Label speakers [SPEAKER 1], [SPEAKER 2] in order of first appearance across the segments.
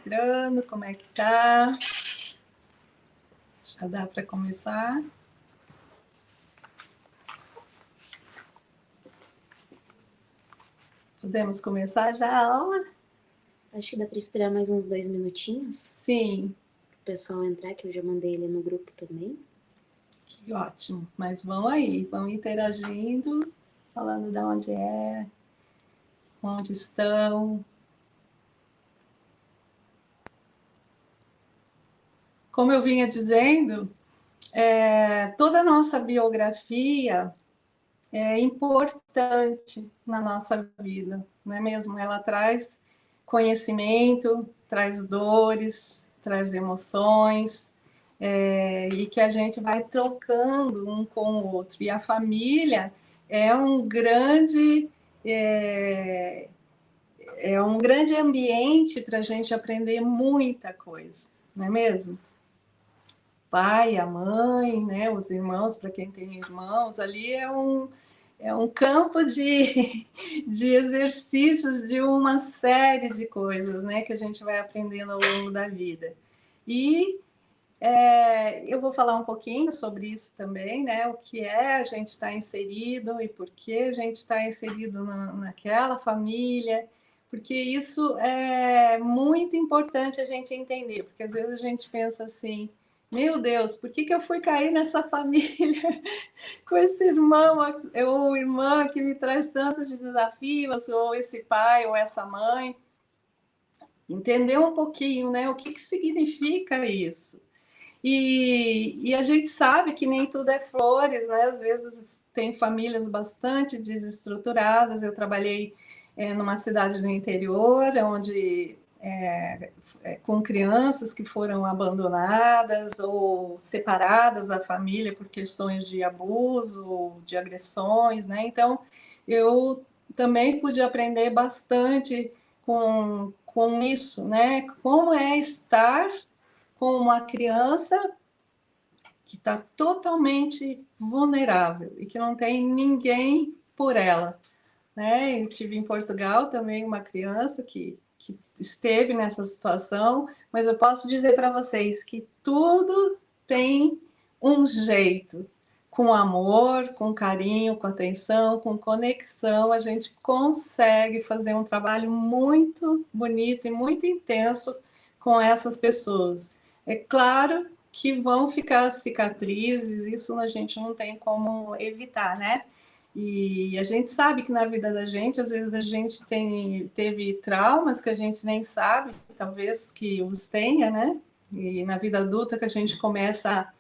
[SPEAKER 1] entrando, como é que tá? Já dá para começar? Podemos começar já a aula?
[SPEAKER 2] Acho que dá para esperar mais uns 2 minutinhos.
[SPEAKER 1] Sim.
[SPEAKER 2] Para o pessoal entrar, que eu já mandei ele no grupo também.
[SPEAKER 1] Que ótimo. Mas vão aí, vão interagindo, falando de onde é, onde estão. Como eu vinha dizendo, toda a nossa biografia é importante na nossa vida, não é mesmo? Ela traz conhecimento, traz dores, traz emoções, e que a gente vai trocando um com o outro. E a família é um grande ambiente para a gente aprender muita coisa, não é mesmo? Pai, a mãe, né, os irmãos, para quem tem irmãos, ali é um campo de exercícios de uma série de coisas, né, que a gente vai aprendendo ao longo da vida. E eu vou falar um pouquinho sobre isso também, né, o que é a gente estar inserido e por que a gente está inserido naquela família, porque isso é muito importante a gente entender, porque às vezes a gente pensa assim, meu Deus, por que eu fui cair nessa família com esse irmão ou irmã que me traz tantos desafios, ou esse pai ou essa mãe? Entender um pouquinho, né, o que significa isso. E a gente sabe que nem tudo é flores, né? Às vezes tem famílias bastante desestruturadas. Eu trabalhei numa cidade do interior, onde com crianças que foram abandonadas ou separadas da família por questões de abuso, de agressões, né? Então, eu também pude aprender bastante com isso, né? Como é estar com uma criança que está totalmente vulnerável e que não tem ninguém por ela, né? Eu tive em Portugal também uma criança que esteve nessa situação, mas eu posso dizer para vocês que tudo tem um jeito. Com amor, com carinho, com atenção, com conexão, a gente consegue fazer um trabalho muito bonito e muito intenso com essas pessoas. É claro que vão ficar cicatrizes, isso a gente não tem como evitar, né? E a gente sabe que na vida da gente, às vezes a gente teve traumas que a gente nem sabe, talvez que os tenha, né? E na vida adulta que a gente começa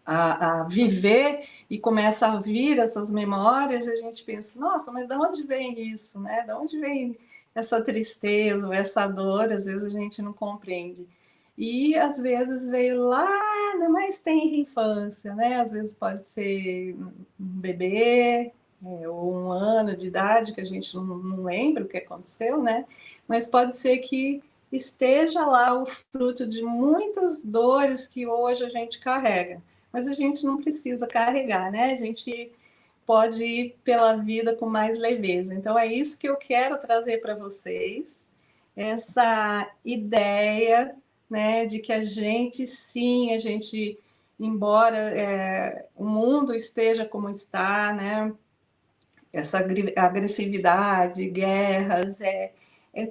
[SPEAKER 1] a viver e começa a vir essas memórias, a gente pensa, nossa, mas de onde vem isso, né? De onde vem essa tristeza ou essa dor? Às vezes a gente não compreende. E às vezes veio lá na mais tenra infância, né? Às vezes pode ser um bebê, ou 1 ano de idade, que a gente não lembra o que aconteceu, né? Mas pode ser que esteja lá o fruto de muitas dores que hoje a gente carrega. Mas a gente não precisa carregar, né? A gente pode ir pela vida com mais leveza. Então, é isso que eu quero trazer para vocês, essa ideia, né, de que a gente, sim, embora o mundo esteja como está, né, essa agressividade, guerras, é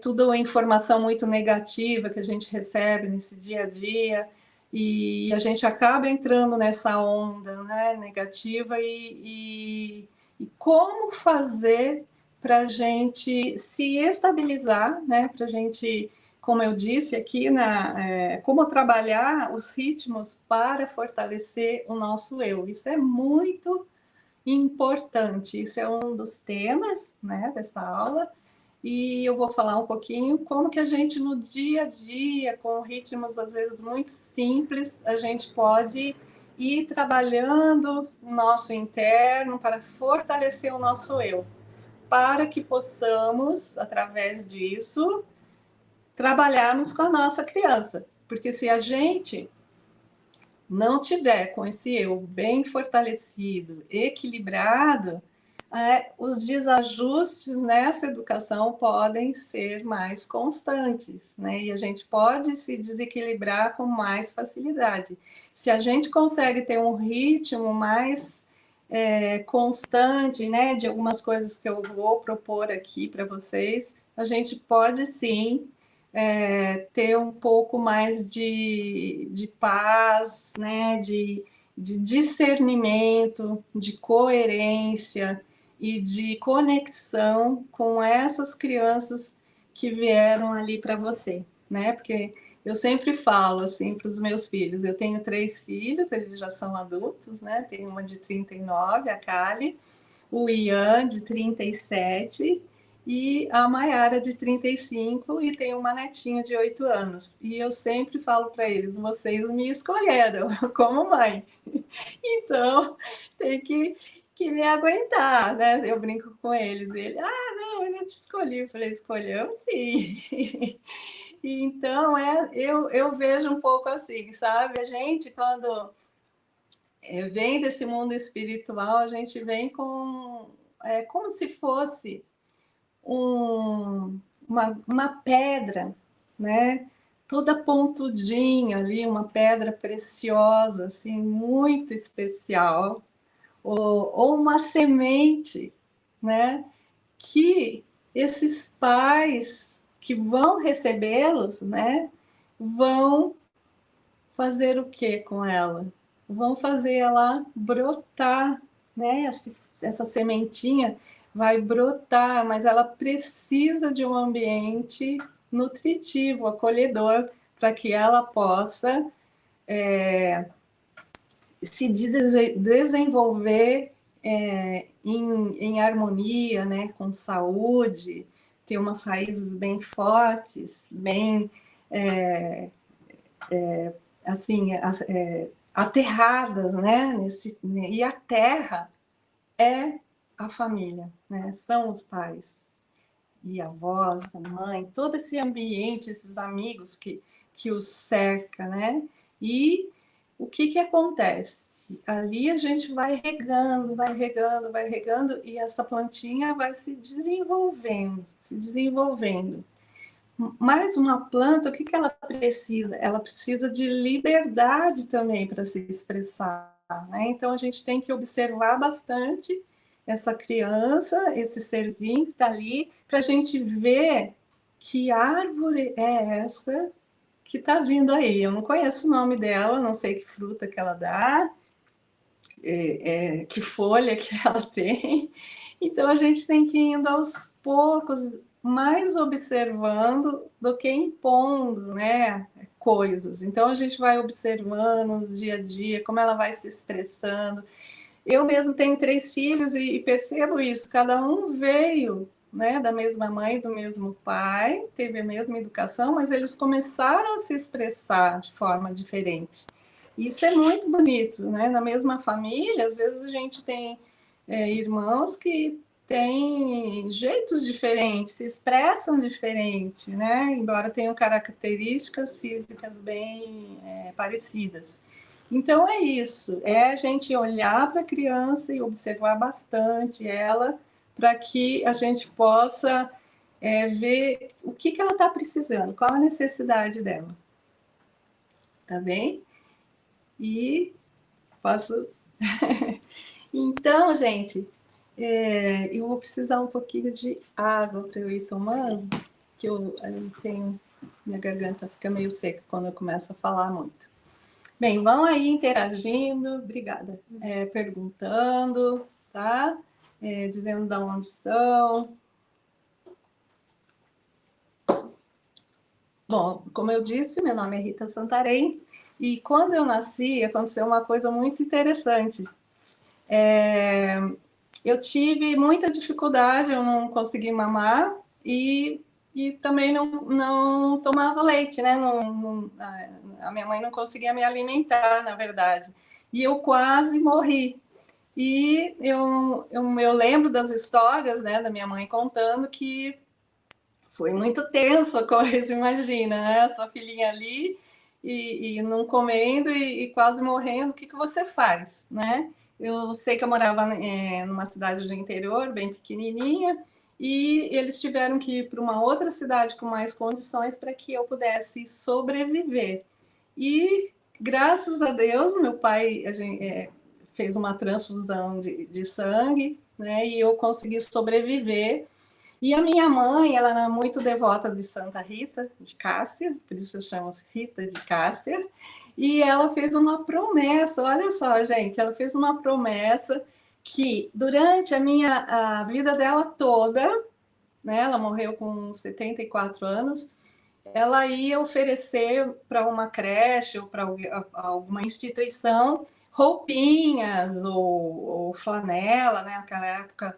[SPEAKER 1] tudo uma informação muito negativa que a gente recebe nesse dia a dia, e a gente acaba entrando nessa onda, né, negativa, e como fazer para a gente se estabilizar, né, para a gente, como eu disse aqui, como trabalhar os ritmos para fortalecer o nosso eu. Isso é muito importante. Isso é um dos temas, né, dessa aula, e eu vou falar um pouquinho como que a gente no dia a dia, com ritmos às vezes muito simples, a gente pode ir trabalhando o nosso interno para fortalecer o nosso eu, para que possamos, através disso, trabalharmos com a nossa criança. Porque se a gente não tiver com esse eu bem fortalecido, equilibrado, os desajustes nessa educação podem ser mais constantes, né? E a gente pode se desequilibrar com mais facilidade. Se a gente consegue ter um ritmo mais constante, né, de algumas coisas que eu vou propor aqui para vocês, a gente pode sim ter um pouco mais de paz, né, de discernimento, de coerência e de conexão com essas crianças que vieram ali para você, né? Porque eu sempre falo assim para os meus filhos, eu tenho 3 filhos, eles já são adultos, né? Tenho uma de 39, a Kali, o Ian, de 37, e a Maiara, de 35, e tem uma netinha de 8 anos. E eu sempre falo para eles, vocês me escolheram como mãe. Então, tem que me aguentar, né? Eu brinco com eles. Ele, não, eu não te escolhi. Eu falei, escolheu sim. Então, eu vejo um pouco assim, sabe? A gente, quando vem desse mundo espiritual, a gente vem com... como se fosse uma pedra, né? Toda pontudinha ali, uma pedra preciosa, assim, muito especial, ou uma semente, né? Que esses pais que vão recebê-los, né? Vão fazer o que com ela? Vão fazer ela brotar, né? Essa sementinha vai brotar, mas ela precisa de um ambiente nutritivo, acolhedor, para que ela possa se desenvolver em harmonia, né, com saúde, ter umas raízes bem fortes, bem assim, aterradas, né? E a terra é a família, né? São os pais e a avós, a mãe, todo esse ambiente, esses amigos que os cerca, né? E o que acontece? Ali a gente vai regando, vai regando, vai regando, e essa plantinha vai se desenvolvendo, se desenvolvendo. Mas uma planta, o que ela precisa? Ela precisa de liberdade também para se expressar, né? Então a gente tem que observar bastante essa criança, esse serzinho que está ali, para a gente ver que árvore é essa que está vindo aí. Eu não conheço o nome dela, não sei que fruta que ela dá, que folha que ela tem. Então a gente tem que ir indo aos poucos, mais observando do que impondo, né, coisas. Então a gente vai observando no dia a dia como ela vai se expressando. Eu mesmo tenho 3 filhos e percebo isso. Cada um veio, né, da mesma mãe, do mesmo pai, teve a mesma educação, mas eles começaram a se expressar de forma diferente. Isso é muito bonito, né? Na mesma família, às vezes a gente tem irmãos que têm jeitos diferentes, se expressam diferente, né? Embora tenham características físicas bem parecidas. Então é isso, é a gente olhar para a criança e observar bastante ela, para que a gente possa ver o que ela está precisando, qual a necessidade dela. Tá bem? E faço. Então, gente, eu vou precisar um pouquinho de água para eu ir tomando, que eu tenho. Minha garganta fica meio seca quando eu começo a falar muito. Bem, vão aí interagindo, obrigada, perguntando, tá? Dizendo de onde são. Bom, como eu disse, meu nome é Rita Santarém, e quando eu nasci, aconteceu uma coisa muito interessante. Eu tive muita dificuldade, eu não consegui mamar, e também não tomava leite, né? A minha mãe não conseguia me alimentar, na verdade. E eu quase morri. E eu lembro das histórias, né, da minha mãe contando que foi muito tenso a coisa, imagina, né? Sua filhinha ali e não comendo e quase morrendo, o que você faz, né? eu sei que eu morava numa cidade do interior, bem pequenininha, e eles tiveram que ir para uma outra cidade com mais condições para que eu pudesse sobreviver. E graças a Deus, meu pai fez uma transfusão de sangue, né? E eu consegui sobreviver. E a minha mãe, ela era muito devota de Santa Rita de Cássia, por isso eu chamo Rita de Cássia. E ela fez uma promessa, olha só, gente, ela fez uma promessa que durante a vida dela toda, né, ela morreu com 74 anos, ela ia oferecer para uma creche ou para alguma instituição roupinhas ou flanela, né? Naquela época,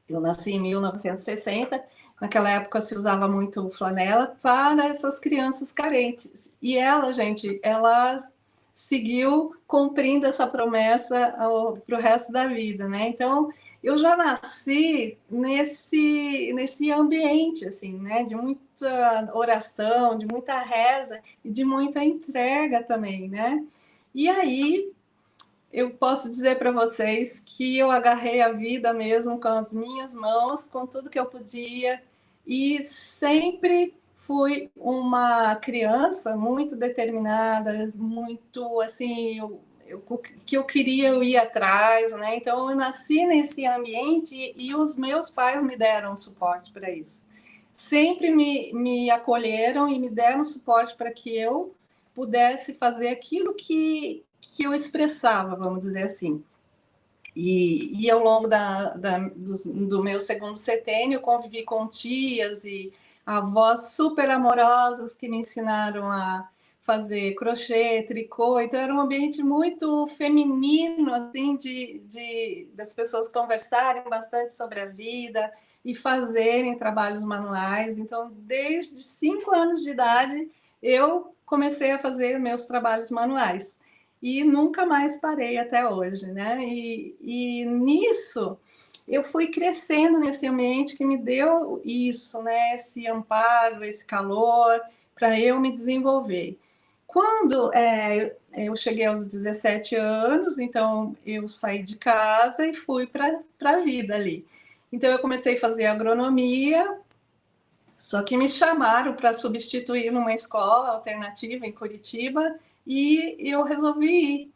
[SPEAKER 1] eu nasci em 1960, naquela época se usava muito flanela para essas crianças carentes. E ela, gente, ela seguiu cumprindo essa promessa para o resto da vida, né? Então, eu já nasci nesse ambiente, assim, né? De muita oração, de muita reza e de muita entrega também, né? E aí, eu posso dizer para vocês que eu agarrei a vida mesmo com as minhas mãos, com tudo que eu podia, e sempre fui uma criança muito determinada, muito assim, que eu queria eu ir atrás, né? Então eu nasci nesse ambiente e os meus pais me deram suporte para isso. Sempre me acolheram e me deram suporte para que eu pudesse fazer aquilo que eu expressava, vamos dizer assim. E ao longo do meu segundo setênio, eu convivi com tias e avós super amorosas que me ensinaram a fazer crochê, tricô. Então, era um ambiente muito feminino, assim, das pessoas conversarem bastante sobre a vida e fazerem trabalhos manuais. Então, desde 5 anos de idade, eu comecei a fazer meus trabalhos manuais e nunca mais parei até hoje, né? E nisso eu fui crescendo nesse ambiente que me deu isso, né? Esse amparo, esse calor para eu me desenvolver. Quando eu cheguei aos 17 anos, então eu saí de casa e fui para a vida ali. Então eu comecei a fazer agronomia, só que me chamaram para substituir numa escola alternativa em Curitiba e eu resolvi ir.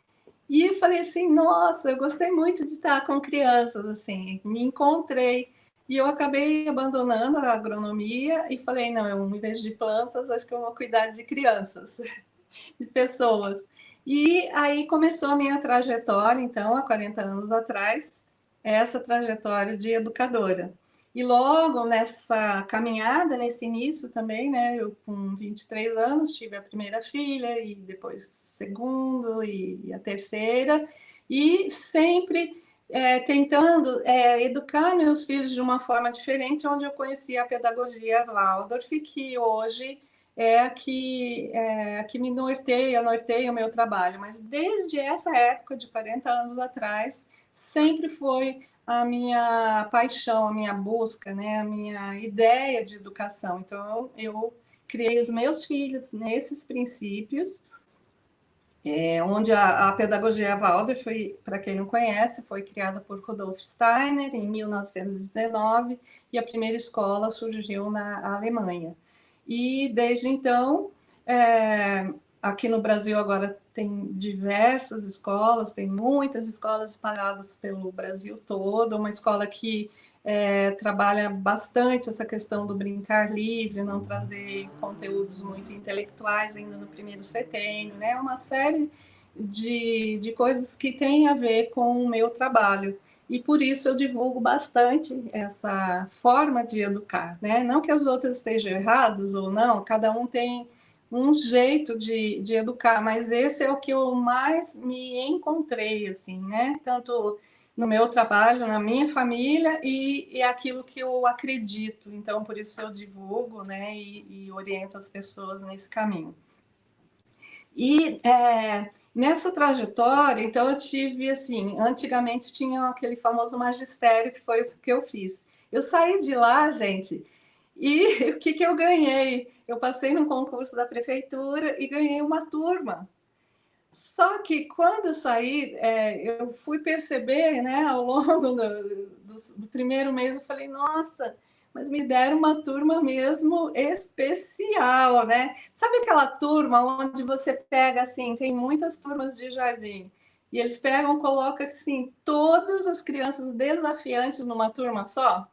[SPEAKER 1] E eu falei assim, nossa, eu gostei muito de estar com crianças, assim, me encontrei. E eu acabei abandonando a agronomia e falei, não, eu, em vez de plantas, acho que eu vou cuidar de crianças, de pessoas. E aí começou a minha trajetória, então, há 40 anos atrás, essa trajetória de educadora. E logo nessa caminhada, nesse início também, né, eu com 23 anos tive a primeira filha e depois segundo e a terceira, e sempre tentando educar meus filhos de uma forma diferente, onde eu conheci a pedagogia Waldorf, que hoje é a que me norteia o meu trabalho. Mas desde essa época, de 40 anos atrás, sempre foi a minha paixão, a minha busca, né, a minha ideia de educação. Então, eu criei os meus filhos nesses princípios, onde a pedagogia Waldorf, para quem não conhece, foi criada por Rudolf Steiner em 1919 e a primeira escola surgiu na Alemanha. E desde então, aqui no Brasil agora tem diversas escolas, tem muitas escolas espalhadas pelo Brasil todo, uma escola que trabalha bastante essa questão do brincar livre, não trazer conteúdos muito intelectuais ainda no primeiro setênio, né? Uma série de coisas que têm a ver com o meu trabalho. E por isso eu divulgo bastante essa forma de educar, né? Não que as outras estejam erradas ou não, cada um tem um jeito de educar, mas esse é o que eu mais me encontrei, assim, né? Tanto no meu trabalho, na minha família e aquilo que eu acredito. Então, por isso eu divulgo, né? E oriento as pessoas nesse caminho. E nessa trajetória, então eu tive assim, antigamente tinha aquele famoso magistério que foi o que eu fiz. Eu saí de lá, gente, e o que eu ganhei? Eu passei num concurso da prefeitura e ganhei uma turma. Só que quando eu saí, eu fui perceber, né, ao longo do primeiro mês, eu falei, nossa, mas me deram uma turma mesmo especial, né? Sabe aquela turma onde você pega, assim, tem muitas turmas de jardim, e eles pegam, colocam, assim, todas as crianças desafiantes numa turma só?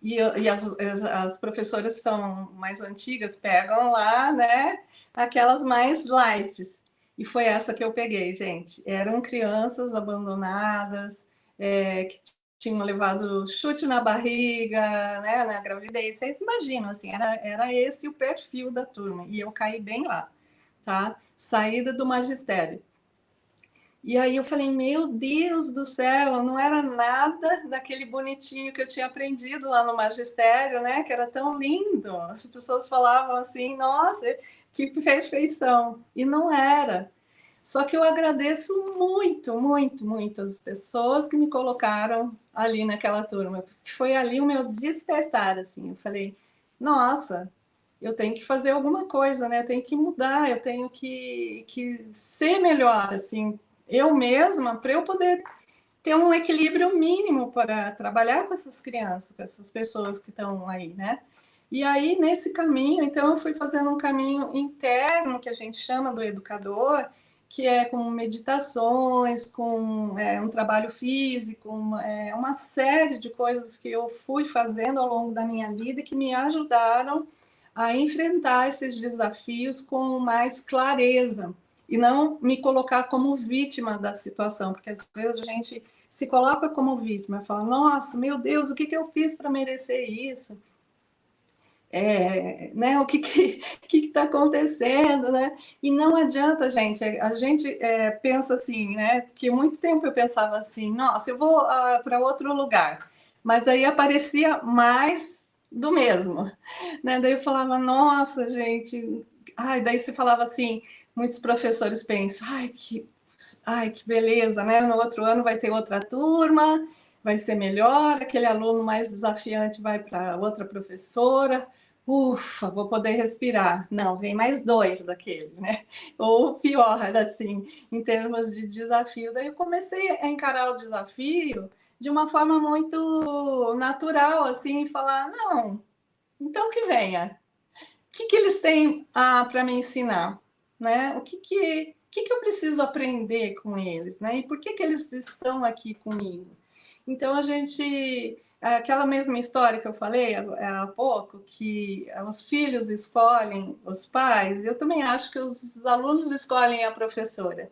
[SPEAKER 1] E as professoras que são mais antigas pegam lá, né, aquelas mais light. E foi essa que eu peguei, gente. Eram crianças abandonadas, que tinham levado chute na barriga, né, na gravidez. Vocês imaginam, assim, era esse o perfil da turma. E eu caí bem lá, tá? Saída do magistério. E aí eu falei, meu Deus do céu, não era nada daquele bonitinho que eu tinha aprendido lá no magistério, né? Que era tão lindo. As pessoas falavam assim, nossa, que perfeição. E não era. Só que eu agradeço muito, muito, muito as pessoas que me colocaram ali naquela turma, porque foi ali o meu despertar, assim. Eu falei, nossa, eu tenho que fazer alguma coisa, né? Eu tenho que mudar, eu tenho que ser melhor, assim, eu mesma, para eu poder ter um equilíbrio mínimo para trabalhar com essas crianças, com essas pessoas que estão aí, né? E aí, nesse caminho, então, eu fui fazendo um caminho interno, que a gente chama do educador, que é com meditações, com um trabalho físico, uma série de coisas que eu fui fazendo ao longo da minha vida que me ajudaram a enfrentar esses desafios com mais clareza e não me colocar como vítima da situação, porque às vezes a gente se coloca como vítima, fala, nossa, meu Deus, o que eu fiz para merecer isso? Né, o que está acontecendo, né? E não adianta, gente, a gente pensa assim, né? Porque muito tempo eu pensava assim, nossa, eu vou para outro lugar, mas daí aparecia mais do mesmo, né? Daí eu falava, nossa, gente, ai, daí você falava assim, muitos professores pensam, ai, que beleza, né? No outro ano vai ter outra turma, vai ser melhor, aquele aluno mais desafiante vai para outra professora. Ufa, vou poder respirar. Não, vem mais dois daquele, né? Ou pior, assim, em termos de desafio. Daí eu comecei a encarar o desafio de uma forma muito natural, assim, e falar: não, então que venha. O que eles têm para me ensinar? Né? O que eu preciso aprender com eles? Né? E por que eles estão aqui comigo? Então, a gente. Aquela mesma história que eu falei há pouco, que os filhos escolhem os pais, eu também acho que os alunos escolhem a professora.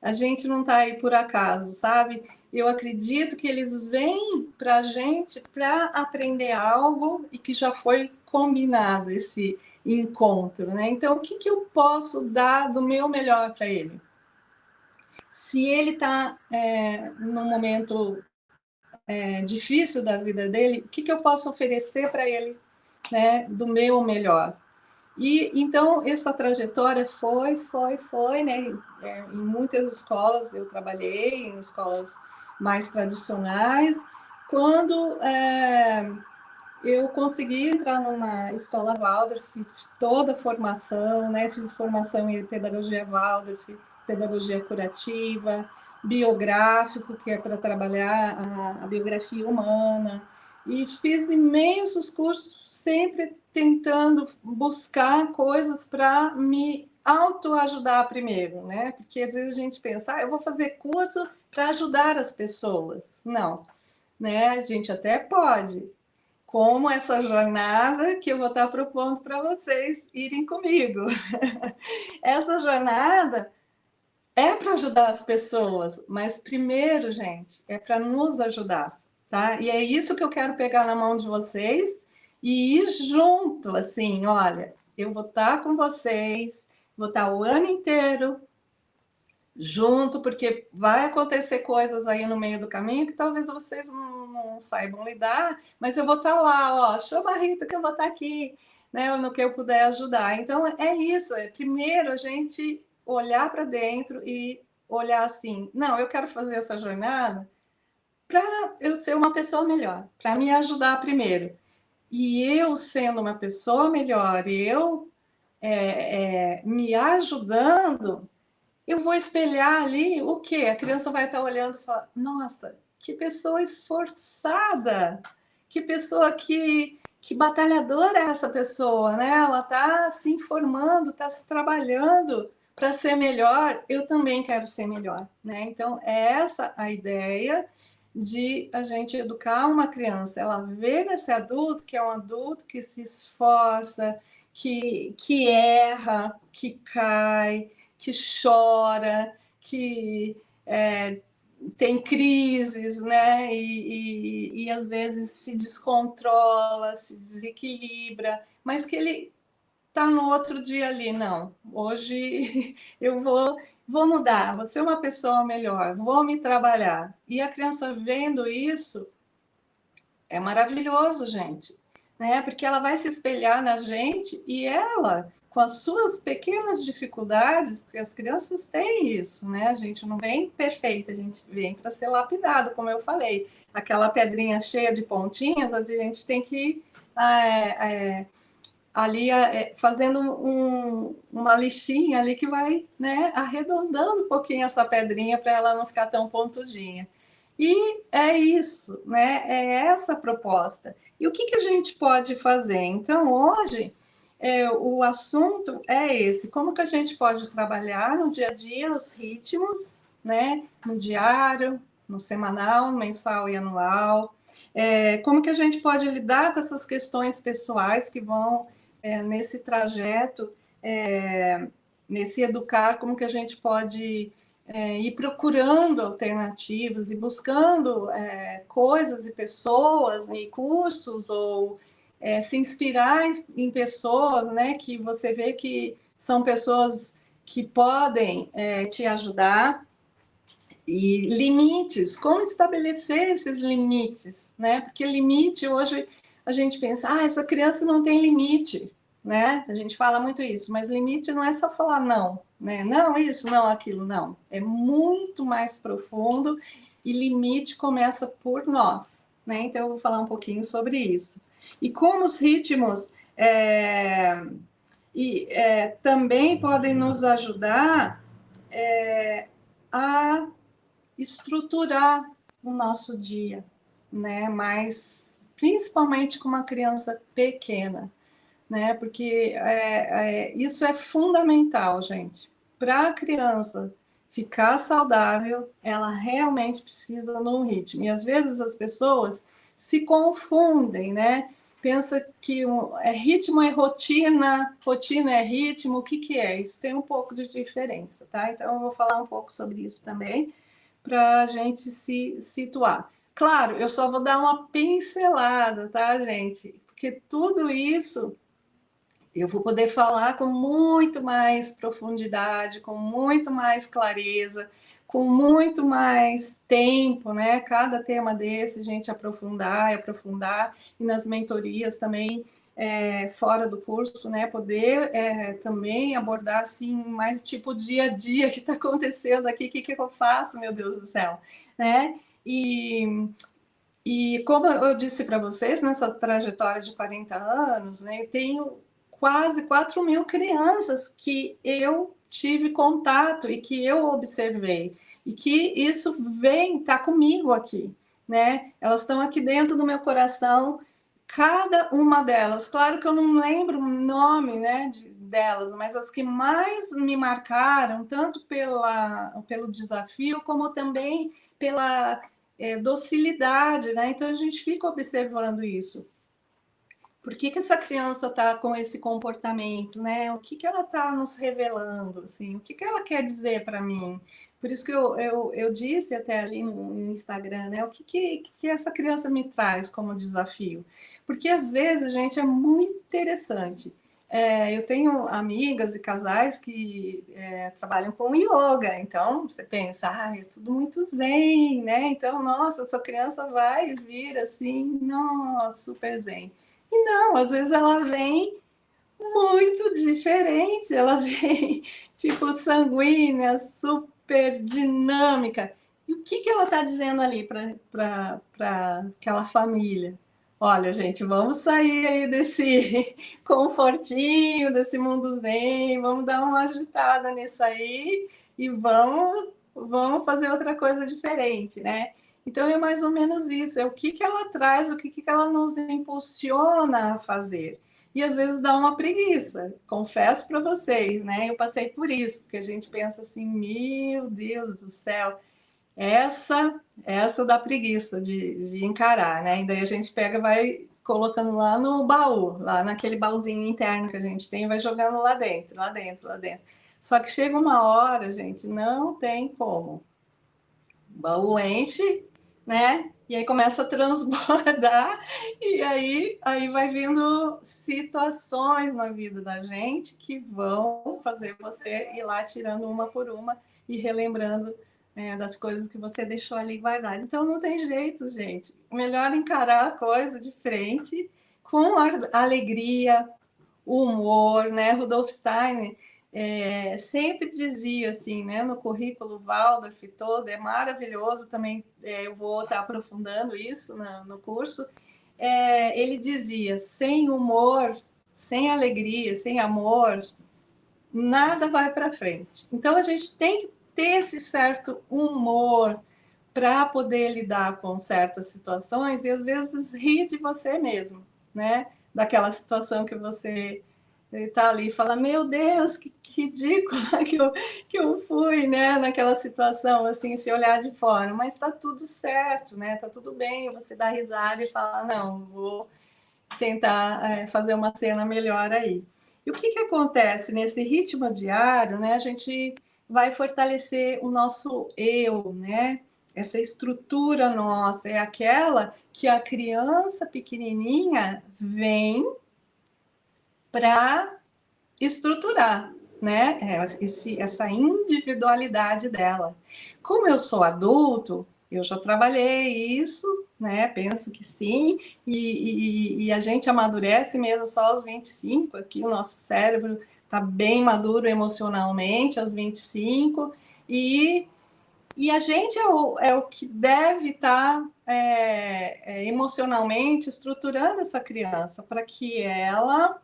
[SPEAKER 1] A gente não está aí por acaso, sabe? Eu acredito que eles vêm para a gente para aprender algo e que já foi combinado esse encontro, né? Então, o que eu posso dar do meu melhor para ele? Se ele está num momento difícil da vida dele, o que eu posso oferecer para ele, né, do meu melhor? E então essa trajetória foi, né? Em muitas escolas eu trabalhei, em escolas mais tradicionais. Quando eu consegui entrar numa escola Waldorf, fiz toda a formação, né? Fiz formação em pedagogia Waldorf, pedagogia curativa, biográfico, que é para trabalhar a biografia humana, e fiz imensos cursos, sempre tentando buscar coisas para me autoajudar primeiro, né? Porque às vezes a gente pensa, eu vou fazer curso para ajudar as pessoas. Não, né? A gente até pode, como essa jornada que eu vou estar propondo para vocês irem comigo. Essa jornada é para ajudar as pessoas, mas primeiro, gente, é para nos ajudar, tá? E é isso que eu quero pegar na mão de vocês e ir junto, assim, olha, eu vou estar com vocês, vou estar o ano inteiro junto, porque vai acontecer coisas aí no meio do caminho que talvez vocês não saibam lidar, mas eu vou estar lá, ó, chama a Rita que eu vou estar aqui, né, no que eu puder ajudar. Então, é isso, primeiro a gente olhar para dentro e olhar assim, não, eu quero fazer essa jornada para eu ser uma pessoa melhor, para me ajudar primeiro. E eu sendo uma pessoa melhor, eu me ajudando, eu vou espelhar ali o quê? A criança vai estar olhando e falar, nossa, que pessoa esforçada, que pessoa que batalhadora é essa pessoa, né? Ela está se informando, está se trabalhando para ser melhor, eu também quero ser melhor, né? Então, é essa a ideia de a gente educar uma criança, ela vê nesse adulto que é um adulto que se esforça, que erra, que cai, que chora, que tem crises, né? E às vezes se descontrola, se desequilibra, mas que ele tá no outro dia ali, não. Hoje eu vou mudar, vou ser uma pessoa melhor, vou me trabalhar. E a criança vendo isso é maravilhoso, gente, né? Porque ela vai se espelhar na gente e ela, com as suas pequenas dificuldades, porque as crianças têm isso, né? A gente não vem perfeita, a gente vem para ser lapidado, como eu falei. Aquela pedrinha cheia de pontinhas, a gente tem que ali fazendo uma lixinha ali que vai, né, arredondando um pouquinho essa pedrinha para ela não ficar tão pontudinha. E é isso, né? É essa a proposta. E o que a gente pode fazer? Então, hoje, o assunto é esse: como que a gente pode trabalhar no dia a dia os ritmos, né? No diário, no semanal, no mensal e anual. Como que a gente pode lidar com essas questões pessoais que vão nesse trajeto, nesse educar, como que a gente pode ir procurando alternativas e buscando coisas e pessoas e cursos ou se inspirar em pessoas, né, que você vê que são pessoas que podem te ajudar. E limites, como estabelecer esses limites, né? Porque limite, hoje a gente pensa, essa criança não tem limite, né? A gente fala muito isso, mas limite não é só falar não, né? Não isso, não aquilo, não. É muito mais profundo e limite começa por nós, né? Então eu vou falar um pouquinho sobre isso. E como os ritmos também podem nos ajudar a estruturar o nosso dia, né? Mas principalmente com uma criança pequena, né? Porque isso é fundamental, gente. Para a criança ficar saudável, ela realmente precisa de um ritmo. E às vezes as pessoas se confundem, né? Pensa que ritmo é rotina, rotina é ritmo, o que é? Isso tem um pouco de diferença, tá? Então eu vou falar um pouco sobre isso também para a gente se situar. Claro, eu só vou dar uma pincelada, tá, gente? Porque tudo isso eu vou poder falar com muito mais profundidade, com muito mais clareza, com muito mais tempo, né? Cada tema desse, a gente aprofundar e aprofundar, e nas mentorias também, fora do curso, né? Poder também abordar, assim, mais tipo dia a dia, que está acontecendo aqui, o que eu faço, meu Deus do céu, né? E como eu disse para vocês, nessa trajetória de 40 anos, né, eu tenho quase 4.000 crianças que eu tive contato e que eu observei. E que isso está comigo aqui, né? Elas estão aqui dentro do meu coração, cada uma delas. Claro que eu não lembro o nome, né, delas, mas as que mais me marcaram, tanto pelo desafio, como também pela docilidade, né? Então a gente fica observando isso. Por que essa criança está com esse comportamento, né? O que ela está nos revelando, assim? O que ela quer dizer para mim? Por isso que eu disse até ali no Instagram, né? O que essa criança me traz como desafio? Porque às vezes, gente, é muito interessante. Eu tenho amigas e casais que trabalham com yoga, então você pensa, é tudo muito zen, né? Então, nossa, essa criança vai vir assim, nossa, super zen. E não, às vezes ela vem muito diferente, ela vem tipo sanguínea, super dinâmica. E o que ela está dizendo ali para aquela família? olha, gente, vamos sair aí desse confortinho, desse mundo zen, vamos dar uma agitada nisso aí e vamos fazer outra coisa diferente, né? Então é mais ou menos isso, é o que que ela traz, o que que ela nos impulsiona a fazer. E às vezes dá uma preguiça, confesso para vocês, né? Eu passei por isso, porque a gente pensa assim, meu Deus do céu, essa dá preguiça de encarar, né? E daí a gente pega e vai colocando lá no baú, lá naquele baúzinho interno que a gente tem, e vai jogando lá dentro, lá dentro, lá dentro. Só que chega uma hora, gente, não tem como. O baú enche, né? E aí começa a transbordar, e aí vai vindo situações na vida da gente que vão fazer você ir lá tirando uma por uma e relembrando das coisas que você deixou ali guardar. Então não tem jeito, gente. Melhor encarar a coisa de frente, com alegria, humor, né? Rudolf Steiner sempre dizia assim, né, no currículo Waldorf todo, é maravilhoso também, eu vou estar aprofundando isso no curso, ele dizia, sem humor, sem alegria, sem amor, nada vai para frente. Então a gente tem que ter esse certo humor para poder lidar com certas situações e às vezes rir de você mesmo, né? Daquela situação que você está ali e fala, meu Deus, que ridícula que eu fui, né? Naquela situação, assim, se olhar de fora, mas está tudo certo, né? Está tudo bem, você dá risada e fala, não, vou tentar fazer uma cena melhor aí. E o que acontece nesse ritmo diário, né? A gente vai fortalecer o nosso eu, né? Essa estrutura nossa é aquela que a criança pequenininha vem para estruturar, né? Essa individualidade dela. Como eu sou adulto, eu já trabalhei isso, né? Penso que sim, e a gente amadurece mesmo só aos 25, aqui o nosso cérebro está bem maduro emocionalmente aos 25, e a gente é o que deve estar emocionalmente estruturando essa criança para que ela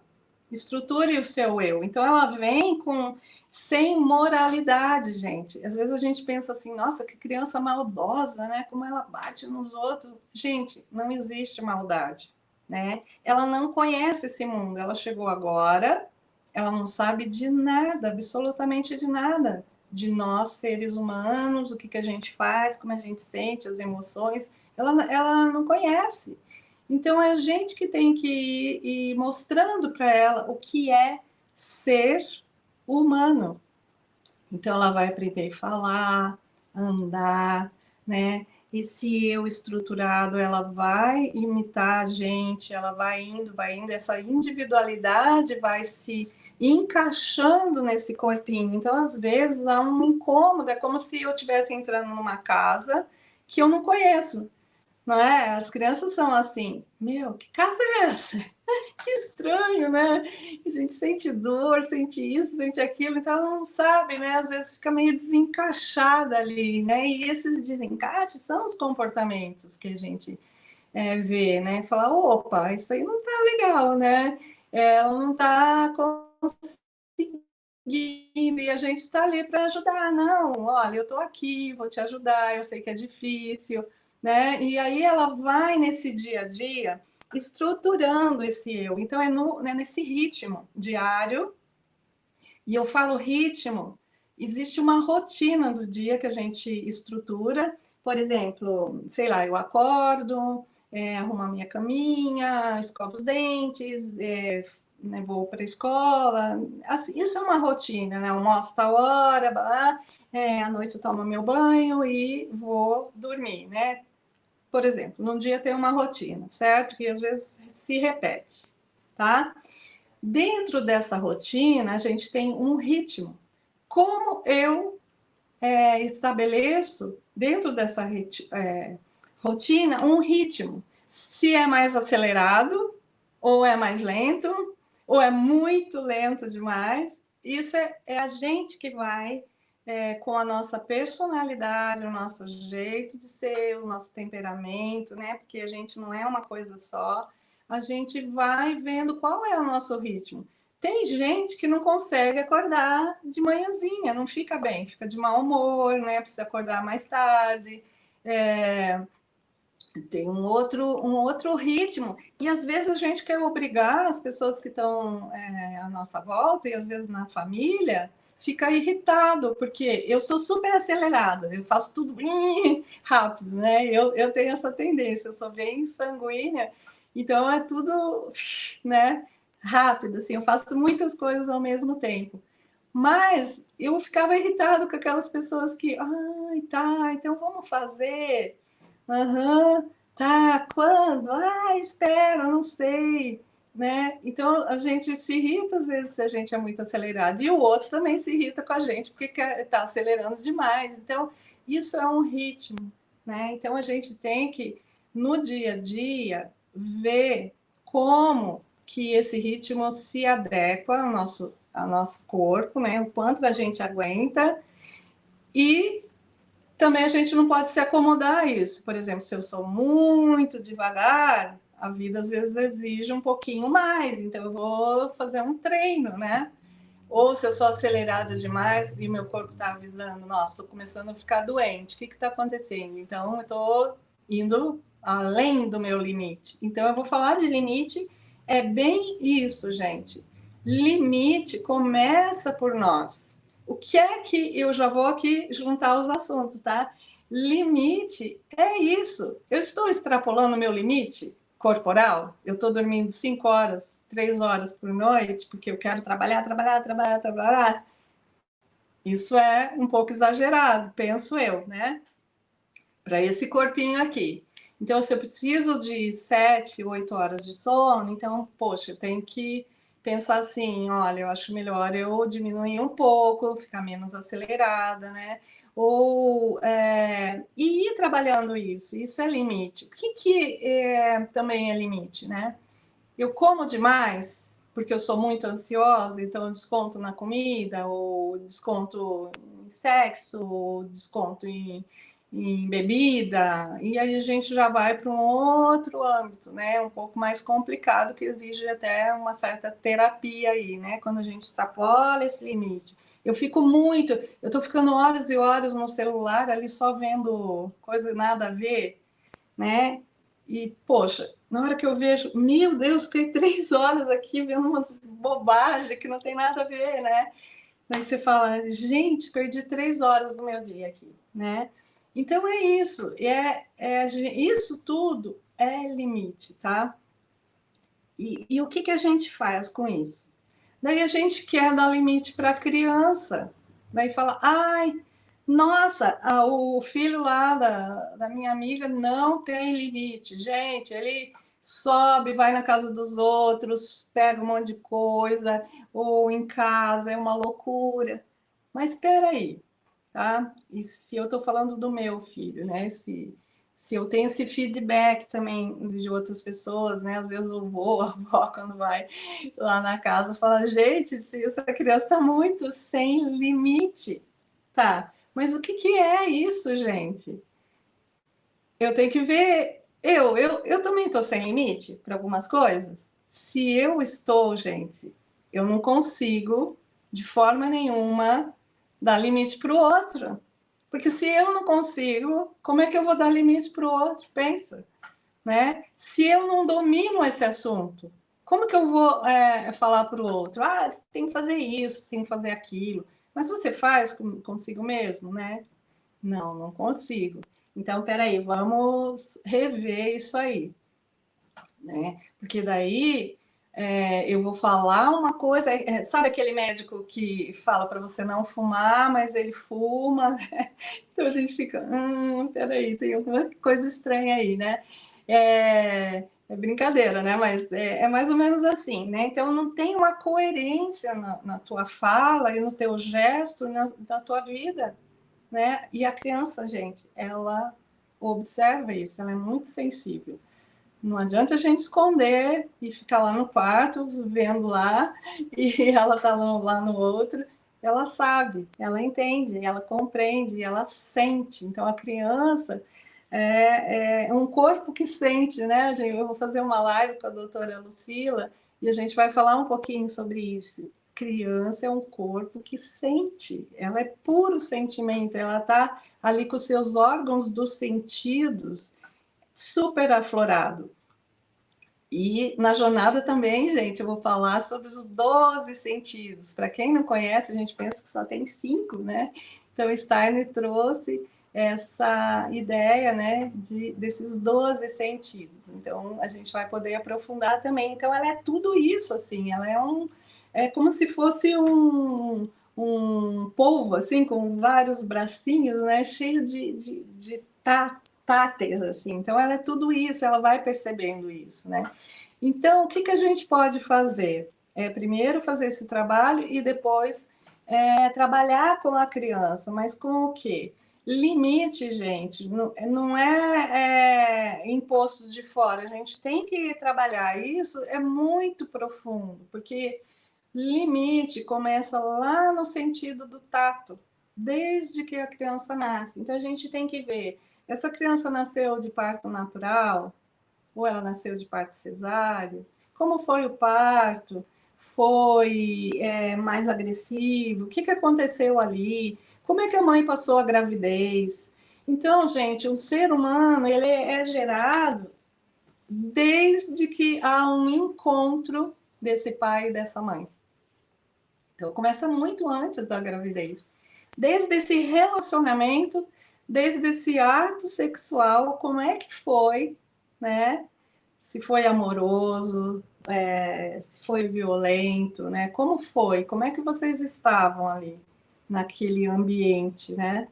[SPEAKER 1] estruture o seu eu. Então ela vem com sem moralidade, gente. Às vezes a gente pensa assim, nossa, que criança maldosa, né? Como ela bate nos outros. Gente, não existe maldade, né? Ela não conhece esse mundo. Ela chegou agora, ela não sabe de nada, absolutamente de nada, de nós seres humanos, o que a gente faz, como a gente sente, as emoções. Ela não conhece. Então, é a gente que tem que ir mostrando para ela o que é ser humano. Então, ela vai aprender a falar, andar, né? Esse eu estruturado, ela vai imitar a gente, ela vai indo, essa individualidade vai se encaixando nesse corpinho. Então, às vezes, há um incômodo, é como se eu estivesse entrando numa casa que eu não conheço. Não é? As crianças são assim, meu, que casa é essa? Que estranho, né? A gente sente dor, sente isso, sente aquilo, então ela não sabe, né? Às vezes fica meio desencaixada ali, né? E esses desencaixes são os comportamentos que a gente vê, né? Fala, opa, isso aí não tá legal, né? Ela não tá conseguindo e a gente tá ali para ajudar. Não, olha, eu tô aqui, vou te ajudar, eu sei que é difícil, né? E aí ela vai nesse dia a dia estruturando esse eu. Então né, nesse ritmo diário. E eu falo ritmo, existe uma rotina do dia que a gente estrutura. Por exemplo, sei lá, eu acordo, arrumo a minha caminha, escovo os dentes, né, vou para a escola. Assim, isso é uma rotina, né? Almoço tal hora, à noite eu tomo meu banho e vou dormir, né? Por exemplo, num dia tem uma rotina, certo? Que às vezes se repete, tá? Dentro dessa rotina, a gente tem um ritmo. Como eu estabeleço, dentro dessa rotina, um ritmo? Se é mais acelerado, ou é mais lento, ou é muito lento demais, isso é a gente que vai com a nossa personalidade, o nosso jeito de ser, o nosso temperamento, né? Porque a gente não é uma coisa só. A gente vai vendo qual é o nosso ritmo. Tem gente que não consegue acordar de manhãzinha, não fica bem, fica de mau humor, né? Precisa acordar mais tarde. Tem um outro ritmo. E às vezes a gente quer obrigar as pessoas que estão à nossa volta, e às vezes na família, fica irritado, porque eu sou super acelerada, eu faço tudo bem rápido, né? Eu tenho essa tendência, eu sou bem sanguínea, então é tudo, né, rápido, assim, eu faço muitas coisas ao mesmo tempo. Mas eu ficava irritado com aquelas pessoas que, ai, tá, então vamos fazer. Aham, tá, quando? Ah, espera, não sei, né? Então a gente se irrita às vezes se a gente é muito acelerado, e o outro também se irrita com a gente porque está acelerando demais. Então, isso é um ritmo, né? Então a gente tem que, no dia a dia, ver como que esse ritmo se adequa ao nosso corpo, né? O quanto a gente aguenta, e também a gente não pode se acomodar a isso. Por exemplo, se eu sou muito devagar, a vida às vezes exige um pouquinho mais, então eu vou fazer um treino, né? Ou se eu sou acelerada demais e meu corpo está avisando, nossa, estou começando a ficar doente, o que está acontecendo? Então eu estou indo além do meu limite. Então eu vou falar de limite, é bem isso, gente. Limite começa por nós. O que é que eu já vou aqui juntar os assuntos, tá? Limite é isso. Eu estou extrapolando o meu limite corporal? Eu estou dormindo 5 horas, 3 horas por noite, porque eu quero trabalhar, trabalhar, trabalhar, trabalhar. Isso é um pouco exagerado, penso eu, né? Para esse corpinho aqui. Então, se eu preciso de 7, 8 horas de sono, então, poxa, eu tenho que pensar assim, olha, eu acho melhor eu diminuir um pouco, ficar menos acelerada, né? Ou e ir trabalhando isso é limite. O que também é limite, né? Eu como demais, porque eu sou muito ansiosa, então eu desconto na comida, ou desconto em sexo, ou desconto em bebida, e aí a gente já vai para um outro âmbito, né? Um pouco mais complicado, que exige até uma certa terapia aí, né? Quando a gente extrapola esse limite. Eu tô ficando horas e horas no celular ali só vendo coisa nada a ver, né? E, poxa, na hora que eu vejo, meu Deus, fiquei 3 horas aqui vendo umas bobagens que não tem nada a ver, né? Aí você fala, gente, perdi 3 horas do meu dia aqui, né? Então é isso, isso tudo é limite, tá? E o que a gente faz com isso? Daí a gente quer dar limite para a criança. Daí fala, ai, nossa, o filho lá da minha amiga não tem limite. Gente, ele sobe, vai na casa dos outros, pega um monte de coisa, ou em casa, é uma loucura. Mas espera aí, tá? E se eu estou falando do meu filho, né? Se eu tenho esse feedback também de outras pessoas, né? Às vezes o vô, a avó, quando vai lá na casa, fala, gente, se essa criança está muito sem limite, tá? Mas o que é isso, gente? Eu tenho que ver. Eu também estou sem limite para algumas coisas. Se eu estou, gente, eu não consigo, de forma nenhuma, dar limite para o outro. Porque se eu não consigo, como é que eu vou dar limite para o outro? Pensa, né? Se eu não domino esse assunto, como que eu vou falar para o outro? Ah, você tem que fazer isso, você tem que fazer aquilo. Mas você faz consigo mesmo, né? Não, não consigo. Então, peraí, vamos rever isso aí, né? Porque daí eu vou falar uma coisa, sabe aquele médico que fala para você não fumar, mas ele fuma, né? Então a gente fica, peraí, tem alguma coisa estranha aí, né? É brincadeira, né? Mas é mais ou menos assim, né? Então não tem uma coerência na tua fala e no teu gesto, na tua vida, né? E a criança, gente, ela observa isso, ela é muito sensível. Não adianta a gente esconder e ficar lá no quarto, vendo lá, e ela tá lá no outro. ela sabe, ela entende, ela compreende, ela sente. Então, a criança é um corpo que sente, né? Eu vou fazer uma live com a doutora Lucila e a gente vai falar um pouquinho sobre isso. Criança é um corpo que sente, ela é puro sentimento, ela está ali com os seus órgãos dos sentidos super aflorado. E na jornada também, gente, eu vou falar sobre os 12 sentidos. Para quem não conhece, a gente pensa que só tem 5, né? Então, Steiner trouxe essa ideia, né, desses 12 sentidos. Então, a gente vai poder aprofundar também. Então, ela é tudo isso, assim, ela é como se fosse um polvo, assim, com vários bracinhos, né, cheio de táteis, assim. Então, ela é tudo isso, ela vai percebendo isso, né? Então, o que a gente pode fazer? Primeiro, fazer esse trabalho e depois trabalhar com a criança, mas com o quê? Limite, gente, não é imposto de fora, a gente tem que trabalhar. Isso é muito profundo, porque limite começa lá no sentido do tato, desde que a criança nasce. Então, a gente tem que ver, essa criança nasceu de parto natural, ou ela nasceu de parto cesáreo? Como foi o parto? Foi mais agressivo? O que aconteceu ali? Como é que a mãe passou a gravidez? Então, gente, o ser humano ele é gerado desde que há um encontro desse pai e dessa mãe. Então, começa muito antes da gravidez. Desde esse relacionamento, desde esse ato sexual, como é que foi, né? Se foi amoroso, se foi violento, né? Como foi? Como é que vocês estavam ali naquele ambiente, né?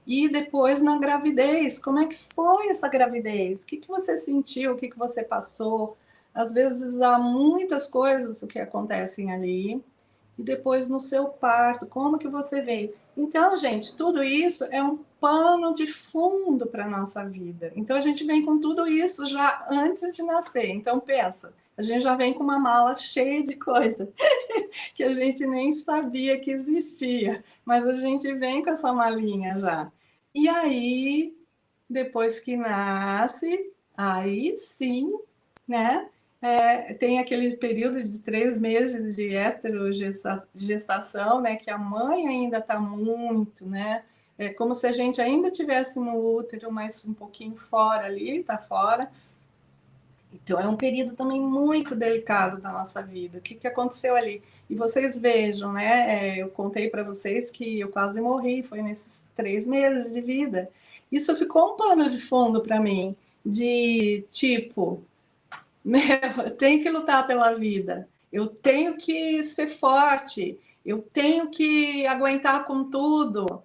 [SPEAKER 1] E depois na gravidez, como é que foi essa gravidez? O que você sentiu? O que você passou? Às vezes há muitas coisas que acontecem ali. E depois no seu parto, como que você veio? Então, gente, tudo isso é um pano de fundo para a nossa vida. Então, a gente vem com tudo isso já antes de nascer. Então, pensa, a gente já vem com uma mala cheia de coisa que a gente nem sabia que existia, mas a gente vem com essa malinha já. E aí, depois que nasce, aí sim, né? Tem aquele período de 3 meses de esterogestação, né? Que a mãe ainda está muito, né? É como se a gente ainda tivesse no útero, mas um pouquinho fora ali, está fora. Então, é um período também muito delicado da nossa vida. O que aconteceu ali? E vocês vejam, né? Eu contei para vocês que eu quase morri, foi nesses 3 meses de vida. Isso ficou um pano de fundo para mim, de tipo, meu, eu tenho que lutar pela vida, eu tenho que ser forte, eu tenho que aguentar com tudo,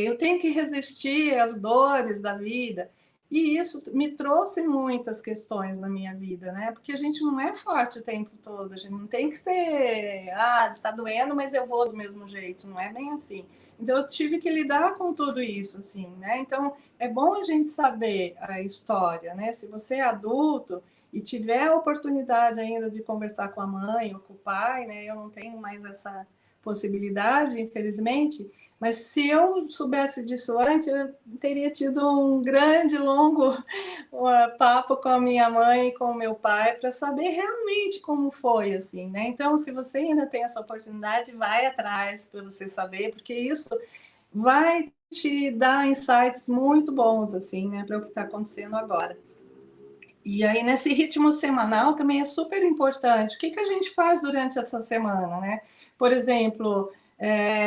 [SPEAKER 1] eu tenho que resistir às dores da vida. E isso me trouxe muitas questões na minha vida, né? Porque a gente não é forte o tempo todo, a gente não tem que ser, tá doendo, mas eu vou do mesmo jeito, não é bem assim. Então eu tive que lidar com tudo isso, assim, né? Então é bom a gente saber a história, né? Se você é adulto e tiver a oportunidade ainda de conversar com a mãe ou com o pai, né? Eu não tenho mais essa possibilidade, infelizmente, mas se eu soubesse disso antes, eu teria tido um grande, longo papo com a minha mãe e com o meu pai para saber realmente como foi, assim, né? Então, se você ainda tem essa oportunidade, vai atrás para você saber, porque isso vai te dar insights muito bons, assim, né, para o que está acontecendo agora. E aí, nesse ritmo semanal, também é super importante. O que a gente faz durante essa semana, né? Por exemplo,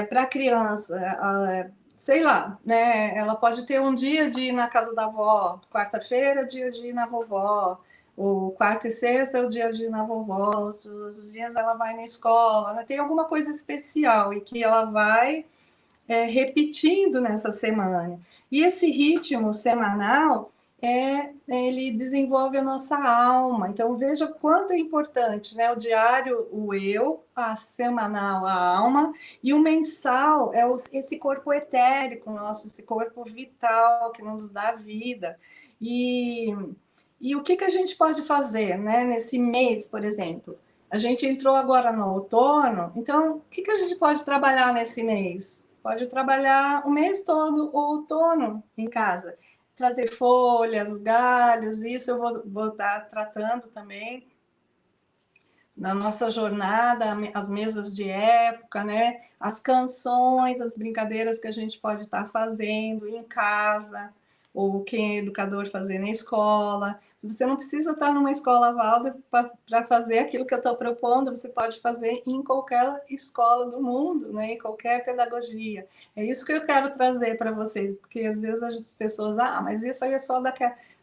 [SPEAKER 1] para a criança, sei lá, né? Ela pode ter um dia de ir na casa da avó, quarta-feira, dia de ir na vovó, o quarta e sexta é o dia de ir na vovó, os dias ela vai na escola, né? Tem alguma coisa especial e que ela vai repetindo nessa semana. E esse ritmo semanal ele desenvolve a nossa alma. Então veja quanto é importante, né? O diário, o eu, a semanal, a alma, e o mensal é esse corpo etérico nosso, esse corpo vital que nos dá vida. E o que a gente pode fazer, né? Nesse mês, por exemplo? A gente entrou agora no outono, então o que a gente pode trabalhar nesse mês? Pode trabalhar o mês todo, o outono, em casa. Trazer folhas, galhos, isso eu vou estar tratando também na nossa jornada, as mesas de época, né? As canções, as brincadeiras que a gente pode estar fazendo em casa, ou quem é educador fazer na escola. Você não precisa estar numa escola Waldorf para fazer aquilo que eu estou propondo, você pode fazer em qualquer escola do mundo, né? Em qualquer pedagogia. É isso que eu quero trazer para vocês, porque às vezes as pessoas, mas isso aí é só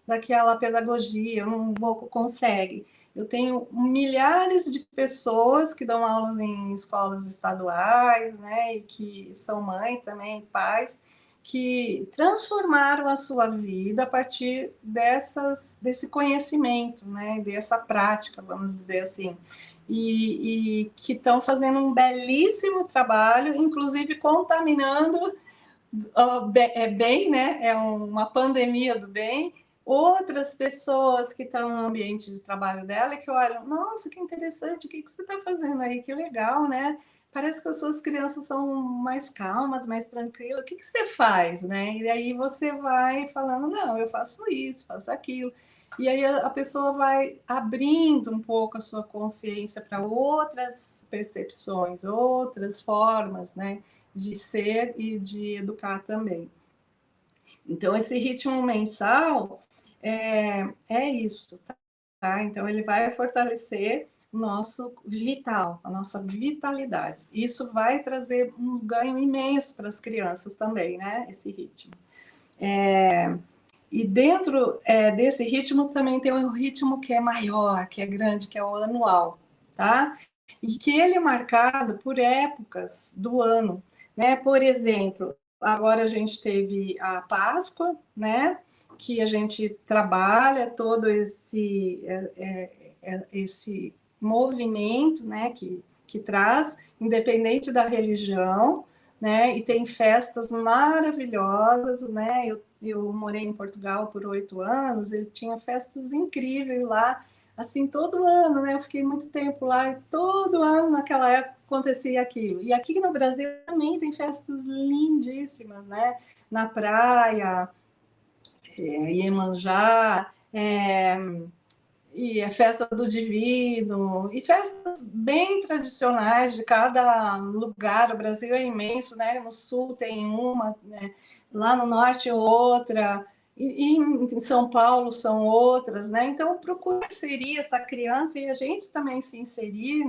[SPEAKER 1] daquela pedagogia, eu não vou consegue. Eu tenho milhares de pessoas que dão aulas em escolas estaduais, né, e que são mães também, pais, que transformaram a sua vida a partir desse conhecimento, né, dessa prática, vamos dizer assim, e que estão fazendo um belíssimo trabalho, inclusive contaminando bem, né? É uma pandemia do bem. Outras pessoas que estão no ambiente de trabalho dela que olham, nossa, que interessante, o que você está fazendo aí? Que legal, né? Parece que as suas crianças são mais calmas, mais tranquilas. O que você faz, né? E aí você vai falando, não, eu faço isso, faço aquilo. E aí a pessoa vai abrindo um pouco a sua consciência para outras percepções, outras formas, né? De ser e de educar também. Então, esse ritmo mensal é isso, tá? Então, ele vai fortalecer o nosso vital, a nossa vitalidade. Isso vai trazer um ganho imenso para as crianças também, né? Esse ritmo. E dentro desse ritmo também tem um ritmo que é maior, que é grande, que é o anual, tá? E que ele é marcado por épocas do ano, né? Por exemplo, agora a gente teve a Páscoa, né? Que a gente trabalha todo esse movimento, né? Que traz, independente da religião, né? E tem festas maravilhosas, né? Eu morei em Portugal por 8 anos, ele tinha festas incríveis lá, assim, todo ano, né? Eu fiquei muito tempo lá e todo ano naquela época acontecia aquilo. E aqui no Brasil também tem festas lindíssimas, né? Na praia, Iemanjá, e a festa do Divino, e festas bem tradicionais de cada lugar. O Brasil é imenso, né? No sul tem uma, né? Lá no norte outra, e em São Paulo são outras, né? Então, procura inserir essa criança e a gente também se inserir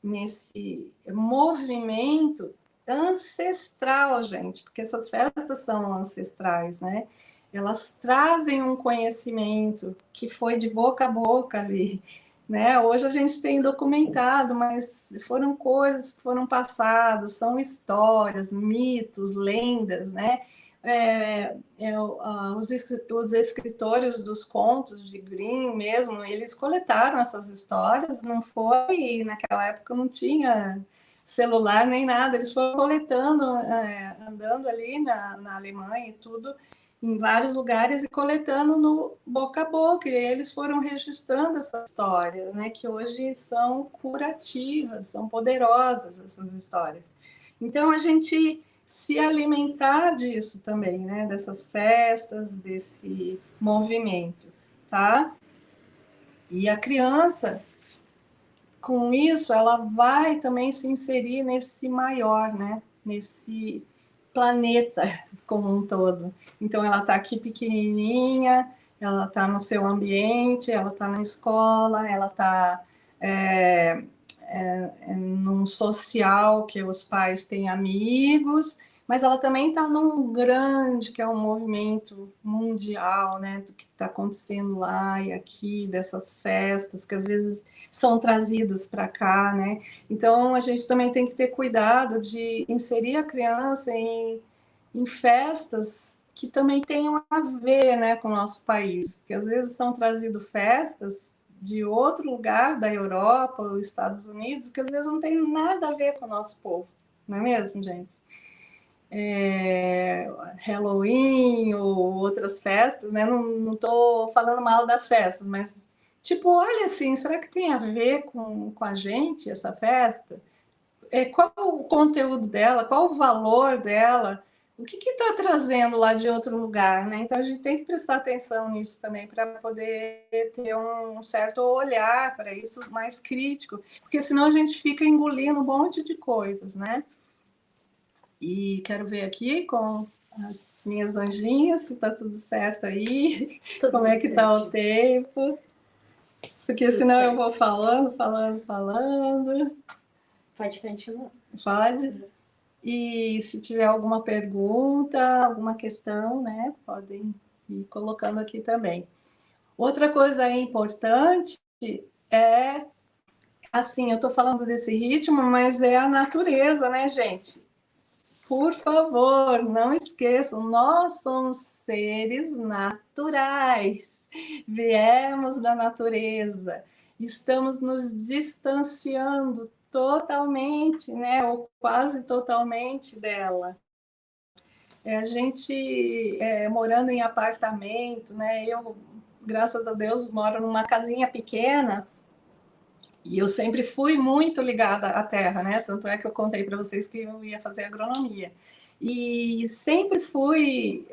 [SPEAKER 1] nesse movimento ancestral, gente, porque essas festas são ancestrais, né? Elas trazem um conhecimento que foi de boca a boca ali, né? Hoje a gente tem documentado, mas foram coisas que foram passadas, são histórias, mitos, lendas, né? Os escritores dos contos de Grimm mesmo, eles coletaram essas histórias, não foi, naquela época não tinha celular nem nada, eles foram coletando, andando ali na Alemanha e tudo, em vários lugares e coletando no boca a boca, e eles foram registrando essas histórias, né, que hoje são curativas, são poderosas essas histórias. Então, a gente se alimentar disso também, né, dessas festas, desse movimento, tá? E a criança, com isso, ela vai também se inserir nesse maior, né, nesse planeta como um todo. Então, ela está aqui pequenininha, ela está no seu ambiente, ela está na escola, ela está num social que os pais têm amigos, mas ela também está num grande, que é um movimento mundial, né, do que está acontecendo lá e aqui, dessas festas que às vezes são trazidas para cá, né? Então a gente também tem que ter cuidado de inserir a criança em festas que também tenham a ver, né, com o nosso país, porque às vezes são trazidas festas de outro lugar da Europa ou Estados Unidos, que às vezes não tem nada a ver com o nosso povo, não é mesmo, gente? Halloween ou outras festas, né? Não estou falando mal das festas, mas Tipo, olha assim, será que tem a ver com a gente essa festa? Qual o conteúdo dela, qual o valor dela, o que está trazendo lá de outro lugar, né? Então a gente tem que prestar atenção nisso também para poder ter um certo olhar para isso mais crítico, porque senão a gente fica engolindo um monte de coisas, né? E quero ver aqui com as minhas anjinhas se está tudo certo aí, como é que está o tempo, porque
[SPEAKER 2] Tudo
[SPEAKER 1] senão eu
[SPEAKER 2] certo.
[SPEAKER 1] vou falando.
[SPEAKER 2] Pode continuar.
[SPEAKER 1] Pode? E se tiver alguma pergunta, alguma questão, né, podem ir colocando aqui também. Outra coisa importante é, assim, eu estou falando desse ritmo, mas é a natureza, né, gente? Por favor, não esqueçam, nós somos seres naturais, viemos da natureza, estamos nos distanciando totalmente, né, ou quase totalmente dela. A gente morando em apartamento, né? Eu, graças a Deus, moro numa casinha pequena e eu sempre fui muito ligada à terra, né? Tanto é que eu contei para vocês que eu ia fazer agronomia. E sempre fui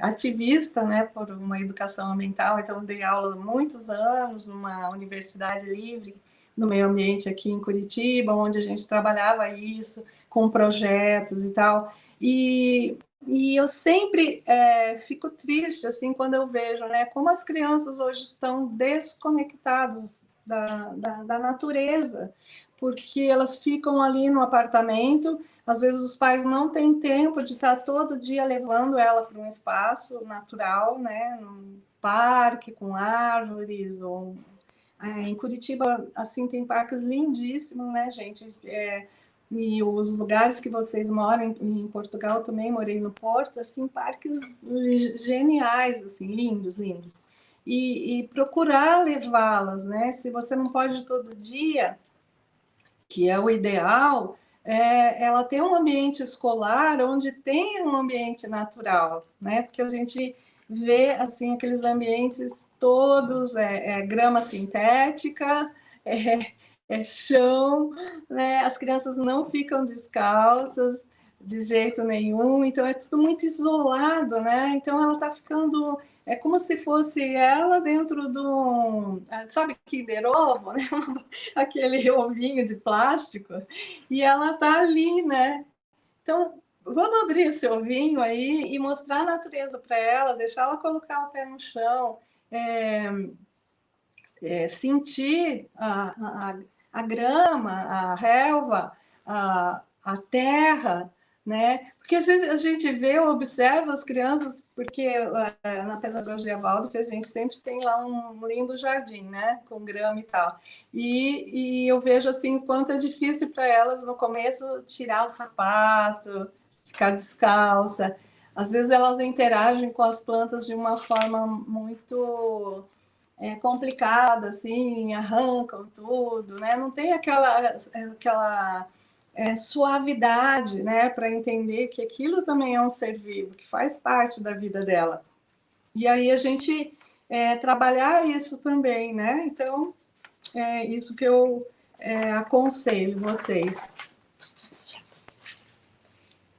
[SPEAKER 1] ativista, né, por uma educação ambiental. Então, dei aula muitos anos numa universidade livre no meio ambiente aqui em Curitiba, onde a gente trabalhava isso com projetos e tal. E eu sempre fico triste assim quando eu vejo, né, como as crianças hoje estão desconectadas da natureza, porque elas ficam ali no apartamento, às vezes os pais não têm tempo de estar todo dia levando ela para um espaço natural, né, num parque com árvores, ou em Curitiba, assim, tem parques lindíssimos, né, gente? E os lugares que vocês moram, em Portugal também, morei no Porto, assim, parques geniais, assim, lindos, lindos. E procurar levá-las, né? Se você não pode todo dia, que é o ideal, ela tem um ambiente escolar onde tem um ambiente natural, né? Porque a gente vê assim aqueles ambientes todos grama sintética, chão, né? As crianças não ficam descalças de jeito nenhum, então é tudo muito isolado, né? Então ela está ficando como se fosse ela dentro do, sabe, Kinder Ovo, né? Aquele ovinho de plástico, e ela tá ali, né? Então, vamos abrir esse ovinho aí e mostrar a natureza para ela, deixar ela colocar o pé no chão, sentir a grama, a relva, a terra, né? Porque a gente vê, observa as crianças, porque na pedagogia Waldorf a gente sempre tem lá um lindo jardim, né? Com grama e tal. E eu vejo assim o quanto é difícil para elas no começo tirar o sapato, ficar descalça. Às vezes elas interagem com as plantas de uma forma muito complicado, assim, arrancam tudo, né? Não tem aquela suavidade, né? Para entender que aquilo também é um ser vivo, que faz parte da vida dela. E aí a gente trabalhar isso também, né? Então, é isso que eu aconselho vocês.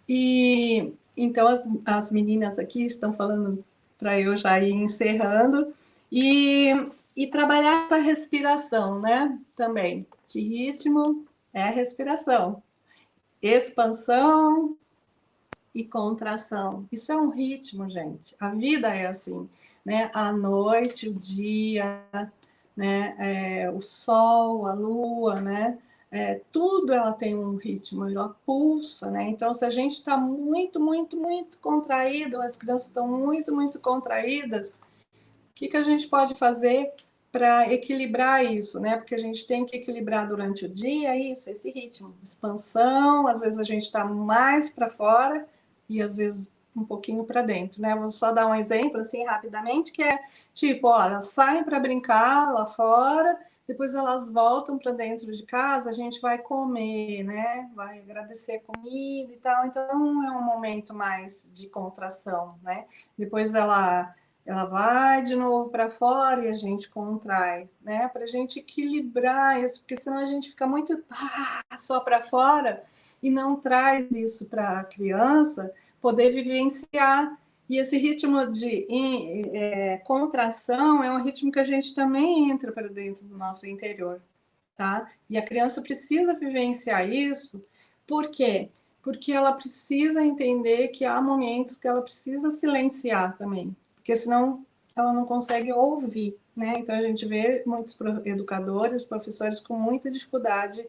[SPEAKER 1] E então as meninas aqui estão falando para eu já ir encerrando e trabalhar a respiração, né? Também. Que ritmo é a respiração? Expansão e contração. Isso é um ritmo, gente. A vida é assim, né? A noite, o dia, né? O sol, a lua, né? Tudo ela tem um ritmo, ela pulsa, né? Então, se a gente está muito, muito, muito contraído, as crianças estão muito, muito contraídas, o que a gente pode fazer para equilibrar isso, né? Porque a gente tem que equilibrar durante o dia isso, esse ritmo, expansão, às vezes a gente está mais para fora e às vezes um pouquinho para dentro, né? Vou só dar um exemplo assim rapidamente, que é tipo, ó, elas saem para brincar lá fora, depois elas voltam para dentro de casa, a gente vai comer, né? Vai agradecer a comida e tal. Então é um momento mais de contração, né? Depois ela ela vai de novo para fora e a gente contrai, né? Para a gente equilibrar isso, porque senão a gente fica muito só para fora e não traz isso para a criança poder vivenciar. E esse ritmo de contração é um ritmo que a gente também entra para dentro do nosso interior, tá? E a criança precisa vivenciar isso, por quê? Porque ela precisa entender que há momentos que ela precisa silenciar também, porque senão ela não consegue ouvir, né? Então a gente vê muitos educadores, professores com muita dificuldade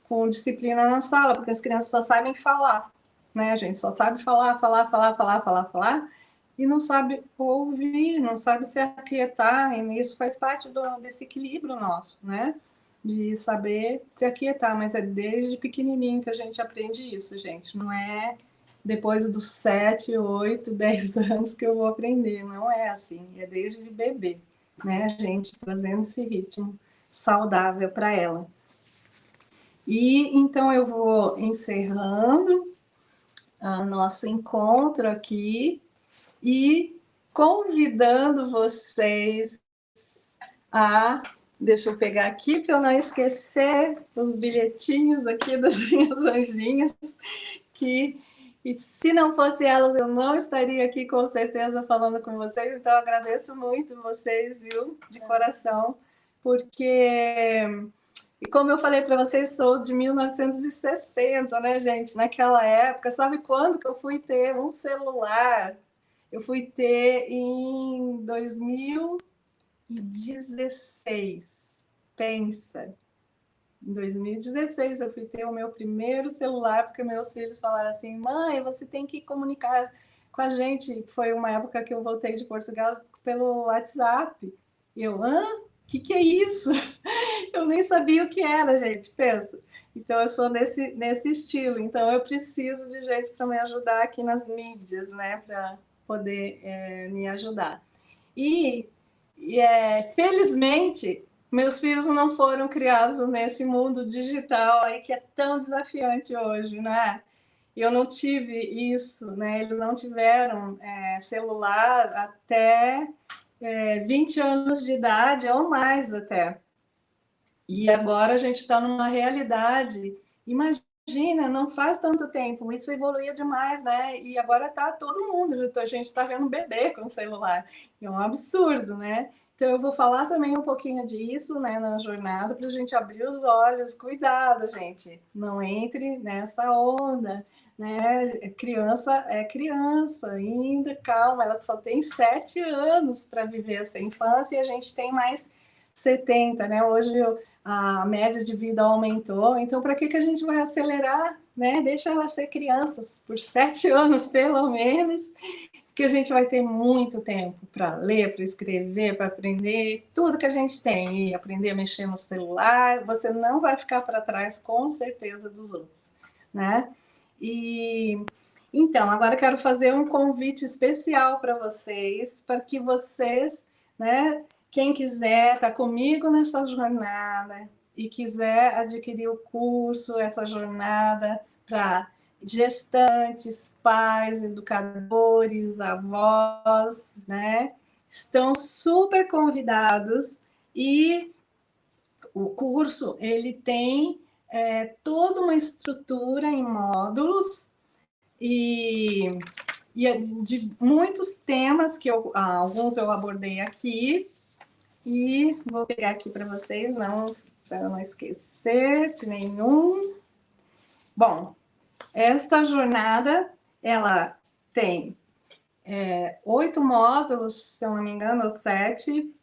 [SPEAKER 1] com disciplina na sala, porque as crianças só sabem falar, né, gente? Só sabe falar, falar, falar, falar, falar, falar, e não sabe ouvir, não sabe se aquietar, e isso faz parte desse equilíbrio nosso, né? De saber se aquietar, mas é desde pequenininho que a gente aprende isso, gente. Não é depois dos 7, 8, 10 anos que eu vou aprender, não é assim, é desde bebê, né, gente, trazendo esse ritmo saudável para ela. E então eu vou encerrando o nosso encontro aqui e convidando vocês a... Deixa eu pegar aqui para eu não esquecer os bilhetinhos aqui das minhas anjinhas, que e se não fosse elas, eu não estaria aqui com certeza falando com vocês, então eu agradeço muito vocês, viu, de coração, porque, e como eu falei para vocês, sou de 1960, né, gente? Naquela época, sabe quando que eu fui ter um celular? Eu fui ter em 2016. Pensa. Em 2016 eu fui ter o meu primeiro celular, porque meus filhos falaram assim, mãe, você tem que comunicar com a gente. Foi uma época que eu voltei de Portugal pelo WhatsApp. E eu, hã? O que é isso? Eu nem sabia o que era, gente, pensa. Então eu sou nesse estilo, então eu preciso de gente para me ajudar aqui nas mídias, né, para poder me ajudar. E felizmente, meus filhos não foram criados nesse mundo digital aí que é tão desafiante hoje, né? Eu não tive isso, né? Eles não tiveram celular até 20 anos de idade ou mais até. E agora a gente está numa realidade. Imagina, não faz tanto tempo, isso evoluía demais, né? E agora está todo mundo, a gente está vendo um bebê com celular. É um absurdo, né? Então eu vou falar também um pouquinho disso, né, na jornada, para a gente abrir os olhos. Cuidado, gente, não entre nessa onda, né? Criança é criança ainda, calma, ela só tem 7 anos para viver essa infância e a gente tem mais 70, né? Hoje a média de vida aumentou, então para que a gente vai acelerar, né? Deixa ela ser crianças por 7 anos, pelo menos, que a gente vai ter muito tempo para ler, para escrever, para aprender tudo que a gente tem, e aprender a mexer no celular, você não vai ficar para trás, com certeza, dos outros, né? E então, agora eu quero fazer um convite especial para vocês, para que vocês, né, quem quiser estar comigo nessa jornada e quiser adquirir o curso, essa jornada para gestantes, pais, educadores, avós, né? Estão super convidados e o curso ele tem toda uma estrutura em módulos e de muitos temas que alguns eu abordei aqui e vou pegar aqui para vocês, para não esquecer de nenhum. Bom, esta jornada, ela tem 8 módulos, se eu não me engano, ou 7,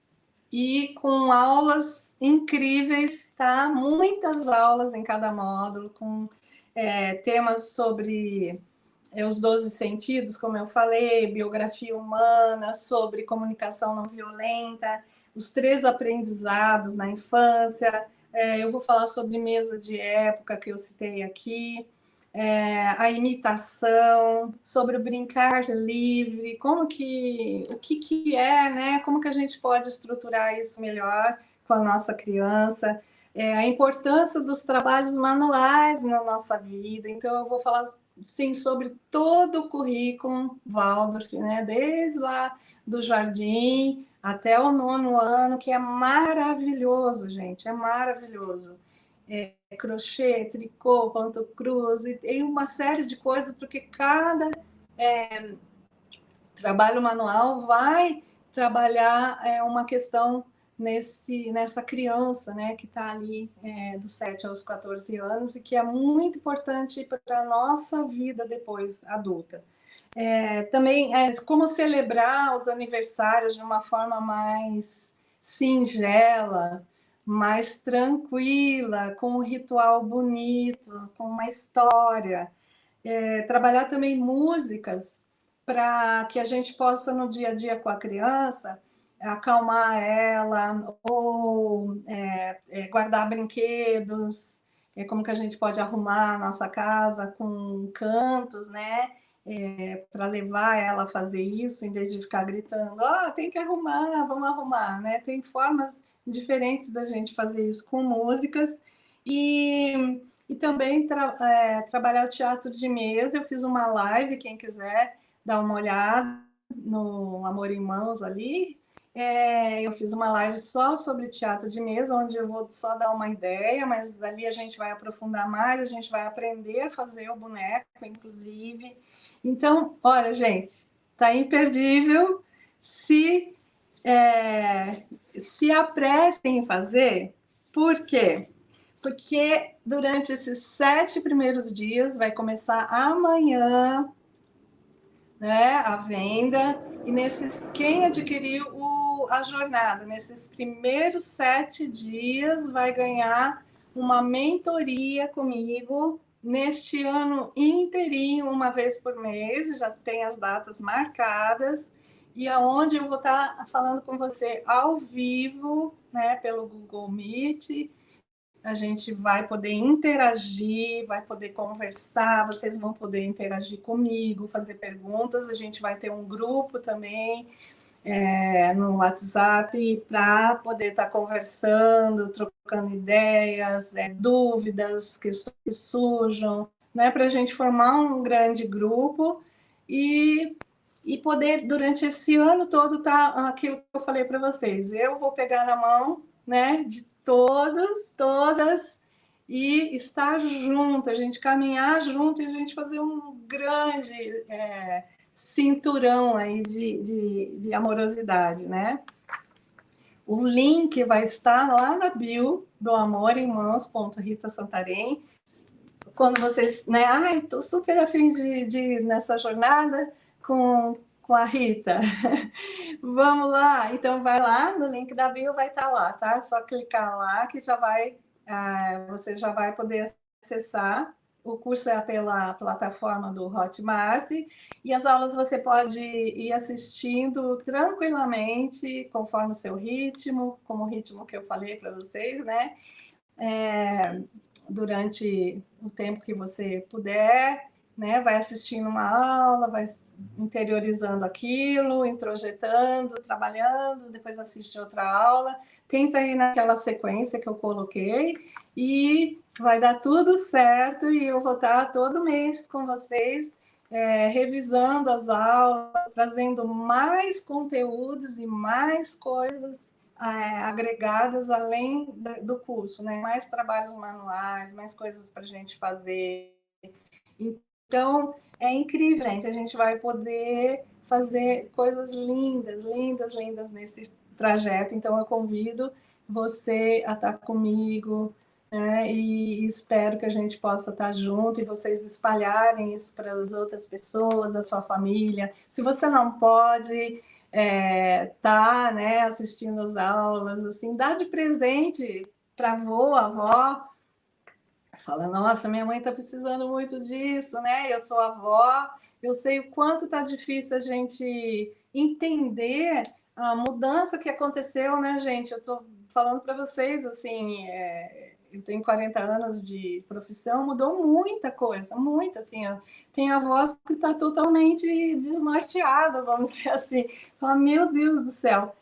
[SPEAKER 1] e com aulas incríveis, tá? Muitas aulas em cada módulo, com temas sobre os 12 sentidos, como eu falei, biografia humana, sobre comunicação não violenta, os 3 aprendizados na infância, eu vou falar sobre mesa de época, que eu citei aqui, a imitação, sobre o brincar livre, o que é, né? Como que a gente pode estruturar isso melhor com a nossa criança, a importância dos trabalhos manuais na nossa vida. Então, eu vou falar sim sobre todo o currículo Waldorf, né? Desde lá do jardim até o 9º ano, que é maravilhoso, gente, é maravilhoso. Crochê, tricô, ponto cruz, e tem uma série de coisas, porque cada trabalho manual vai trabalhar uma questão nessa criança, né, que está ali dos 7 aos 14 anos e que é muito importante para a nossa vida depois adulta. Também como celebrar os aniversários de uma forma mais singela, mais tranquila, com um ritual bonito, com uma história. Trabalhar também músicas para que a gente possa, no dia a dia com a criança, acalmar ela, ou guardar brinquedos, como que a gente pode arrumar a nossa casa com cantos, né? Para levar ela a fazer isso, em vez de ficar gritando, tem que arrumar, vamos arrumar, né? Tem formas diferentes da gente fazer isso com músicas, e também trabalhar o teatro de mesa. Eu fiz uma live, quem quiser dar uma olhada no Amor em Mãos ali. Eu fiz uma live só sobre teatro de mesa, onde eu vou só dar uma ideia, mas ali a gente vai aprofundar mais, a gente vai aprender a fazer o boneco, inclusive. Então, olha, gente, tá imperdível. Se apressem em fazer. Por quê? Porque durante esses 7 primeiros dias, vai começar amanhã, né, a venda, e quem adquiriu a jornada, nesses primeiros 7 dias, vai ganhar uma mentoria comigo, neste ano inteirinho, uma vez por mês, já tem as datas marcadas, e aonde eu vou estar falando com você ao vivo, né, pelo Google Meet. A gente vai poder interagir, vai poder conversar, vocês vão poder interagir comigo, fazer perguntas. A gente vai ter um grupo também no WhatsApp para poder estar conversando, trocando ideias, dúvidas, questões que surjam, né? Para a gente formar um grande grupo e poder, durante esse ano todo, aquilo que eu falei para vocês. Eu vou pegar na mão, né, de todos, todas, e estar junto, a gente caminhar junto e a gente fazer um grande cinturão aí de amorosidade, né? O link vai estar lá na bio do Amor em Mãos.Rita Santarém. Quando vocês, né? Estou super afim de ir nessa jornada com a Rita. Vamos lá? Então vai lá, no link da bio vai estar lá, tá? É só clicar lá que já vai, você já vai poder acessar. O curso é pela plataforma do Hotmart, e as aulas você pode ir assistindo tranquilamente, conforme o seu ritmo, como o ritmo que eu falei para vocês, né? Durante o tempo que você puder, né? Vai assistindo uma aula, vai interiorizando aquilo, introjetando, trabalhando, depois assiste outra aula, tenta ir naquela sequência que eu coloquei e vai dar tudo certo, e eu vou estar todo mês com vocês, revisando as aulas, trazendo mais conteúdos e mais coisas agregadas além do curso, né? Mais trabalhos manuais, mais coisas para a gente fazer. Então, é incrível, gente. A gente vai poder fazer coisas lindas, lindas, lindas nesse trajeto. Então, eu convido você a estar comigo, né? E espero que a gente possa estar junto e vocês espalharem isso para as outras pessoas, da sua família. Se você não pode tá, né, assistindo as aulas, assim, dá de presente para avô, avó, fala, nossa, minha mãe está precisando muito disso, né? Eu sou avó, eu sei o quanto está difícil a gente entender a mudança que aconteceu, né, gente? Eu estou falando para vocês, assim, eu tenho 40 anos de profissão, mudou muita coisa, muita, assim, tem avós que está totalmente desnorteada, vamos dizer assim. Fala, meu Deus do céu,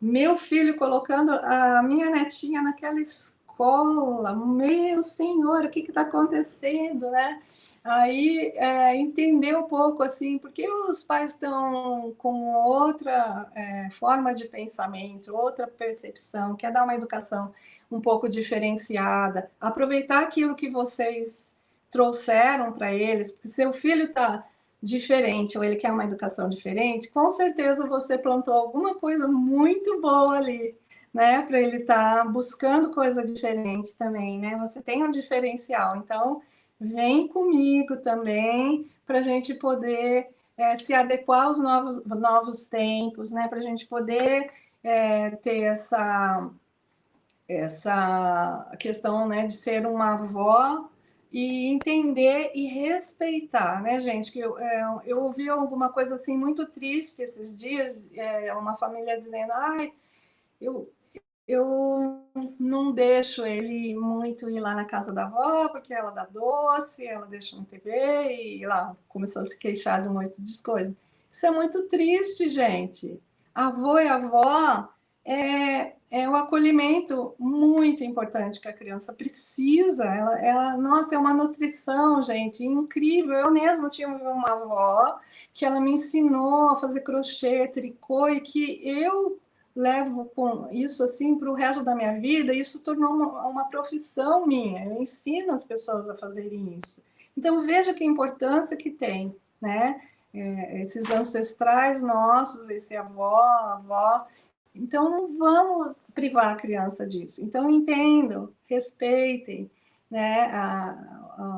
[SPEAKER 1] meu filho colocando a minha netinha naquela escola, meu senhor, o que está acontecendo, né? Aí, entender um pouco, assim, porque os pais estão com outra forma de pensamento, outra percepção, quer dar uma educação um pouco diferenciada, aproveitar aquilo que vocês trouxeram para eles, porque seu filho está diferente ou ele quer uma educação diferente, com certeza você plantou alguma coisa muito boa ali, né, para ele estar buscando coisa diferente também, né? Você tem um diferencial, então vem comigo também para a gente poder se adequar aos novos tempos, né? Para a gente poder ter essa questão, né, de ser uma avó e entender e respeitar, né, gente? Que eu ouvi alguma coisa assim muito triste esses dias, uma família dizendo, ai, eu, eu não deixo ele muito ir lá na casa da avó, porque ela dá doce, ela deixa no TV, e lá começou a se queixar de um monte de coisas. Isso é muito triste, gente. Avô e avó é um acolhimento muito importante que a criança precisa. Nossa, é uma nutrição, gente, incrível. Eu mesma tive uma avó que ela me ensinou a fazer crochê, tricô, e que eu levo com isso assim para o resto da minha vida, e isso tornou uma profissão minha. Eu ensino as pessoas a fazerem isso. Então veja que importância que tem, né? Esses ancestrais nossos, esse avó. Então não vamos privar a criança disso. Então entendam, respeitem, né?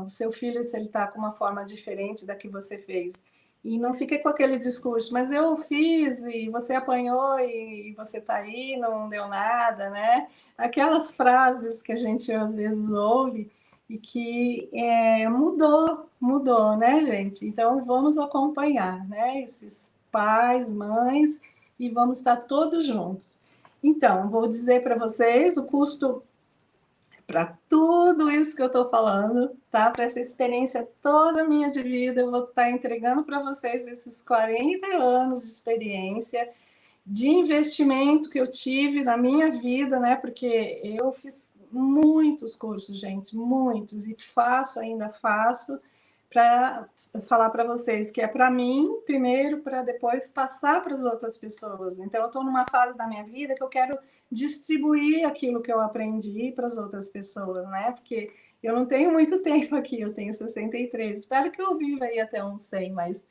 [SPEAKER 1] O seu filho, se ele está com uma forma diferente da que você fez, e não fique com aquele discurso, mas eu fiz e você apanhou e você está aí, não deu nada, né? Aquelas frases que a gente às vezes ouve e que mudou, né, gente? Então vamos acompanhar, né? Esses pais, mães, e vamos estar todos juntos. Então, vou dizer para vocês o custo para tudo isso que eu estou falando, tá? Para essa experiência toda minha de vida, eu vou estar entregando para vocês esses 40 anos de experiência, de investimento que eu tive na minha vida, né? Porque eu fiz muitos cursos, gente, muitos, e ainda faço, para falar para vocês que é para mim, primeiro, para depois passar para as outras pessoas. Então, eu estou numa fase da minha vida que eu quero distribuir aquilo que eu aprendi para as outras pessoas, né? Porque eu não tenho muito tempo aqui, eu tenho 63. Espero que eu viva aí até uns 100, mas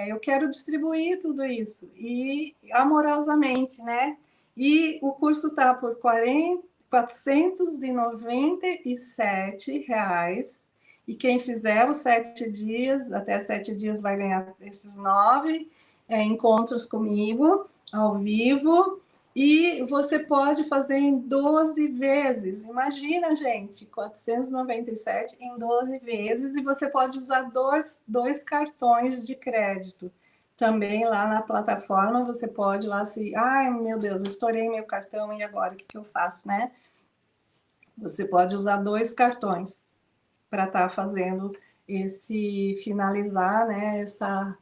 [SPEAKER 1] eu quero distribuir tudo isso, e amorosamente, né? E o curso está por R$ 497, e quem fizer os 7 dias, até 7 dias, vai ganhar esses 9 encontros comigo, ao vivo, e você pode fazer em 12 vezes. Imagina, gente, 497 em 12 vezes, e você pode usar dois cartões de crédito. Também lá na plataforma, você pode lá se... Ai, meu Deus, estourei meu cartão, e agora o que eu faço, né? Você pode usar 2 cartões para estar fazendo finalizar, né,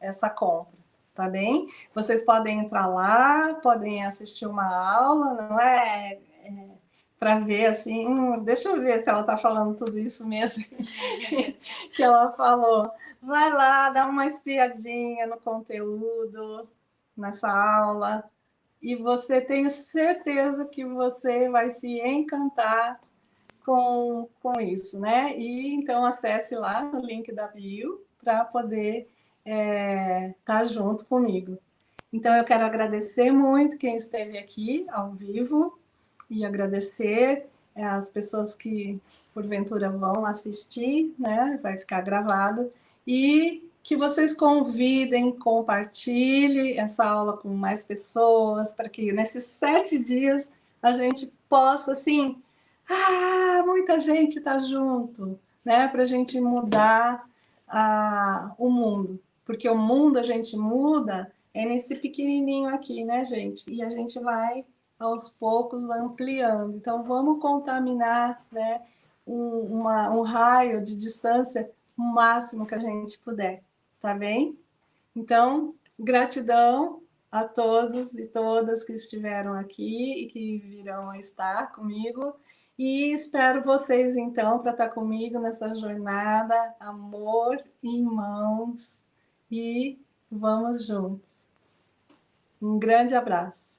[SPEAKER 1] essa compra, tá bem? Vocês podem entrar lá, podem assistir uma aula, não para ver assim, deixa eu ver se ela está falando tudo isso mesmo que ela falou. Vai lá, dá uma espiadinha no conteúdo, nessa aula, e você tem certeza que você vai se encantar com isso, né? E então acesse lá no link da bio para poder estar junto comigo. Então eu quero agradecer muito quem esteve aqui ao vivo, e agradecer as pessoas que porventura vão assistir, né? Vai ficar gravado, e que vocês convidem, compartilhem essa aula com mais pessoas, para que nesses 7 dias a gente possa, assim, muita gente está junto, né? Para a gente mudar o mundo. Porque o mundo a gente muda nesse pequenininho aqui, né, gente? E a gente vai, aos poucos, ampliando. Então, vamos contaminar, né, um raio de distância o máximo que a gente puder, tá bem? Então, gratidão a todos e todas que estiveram aqui e que virão estar comigo. E espero vocês, então, para estar comigo nessa jornada, amor em mãos, e vamos juntos. Um grande abraço.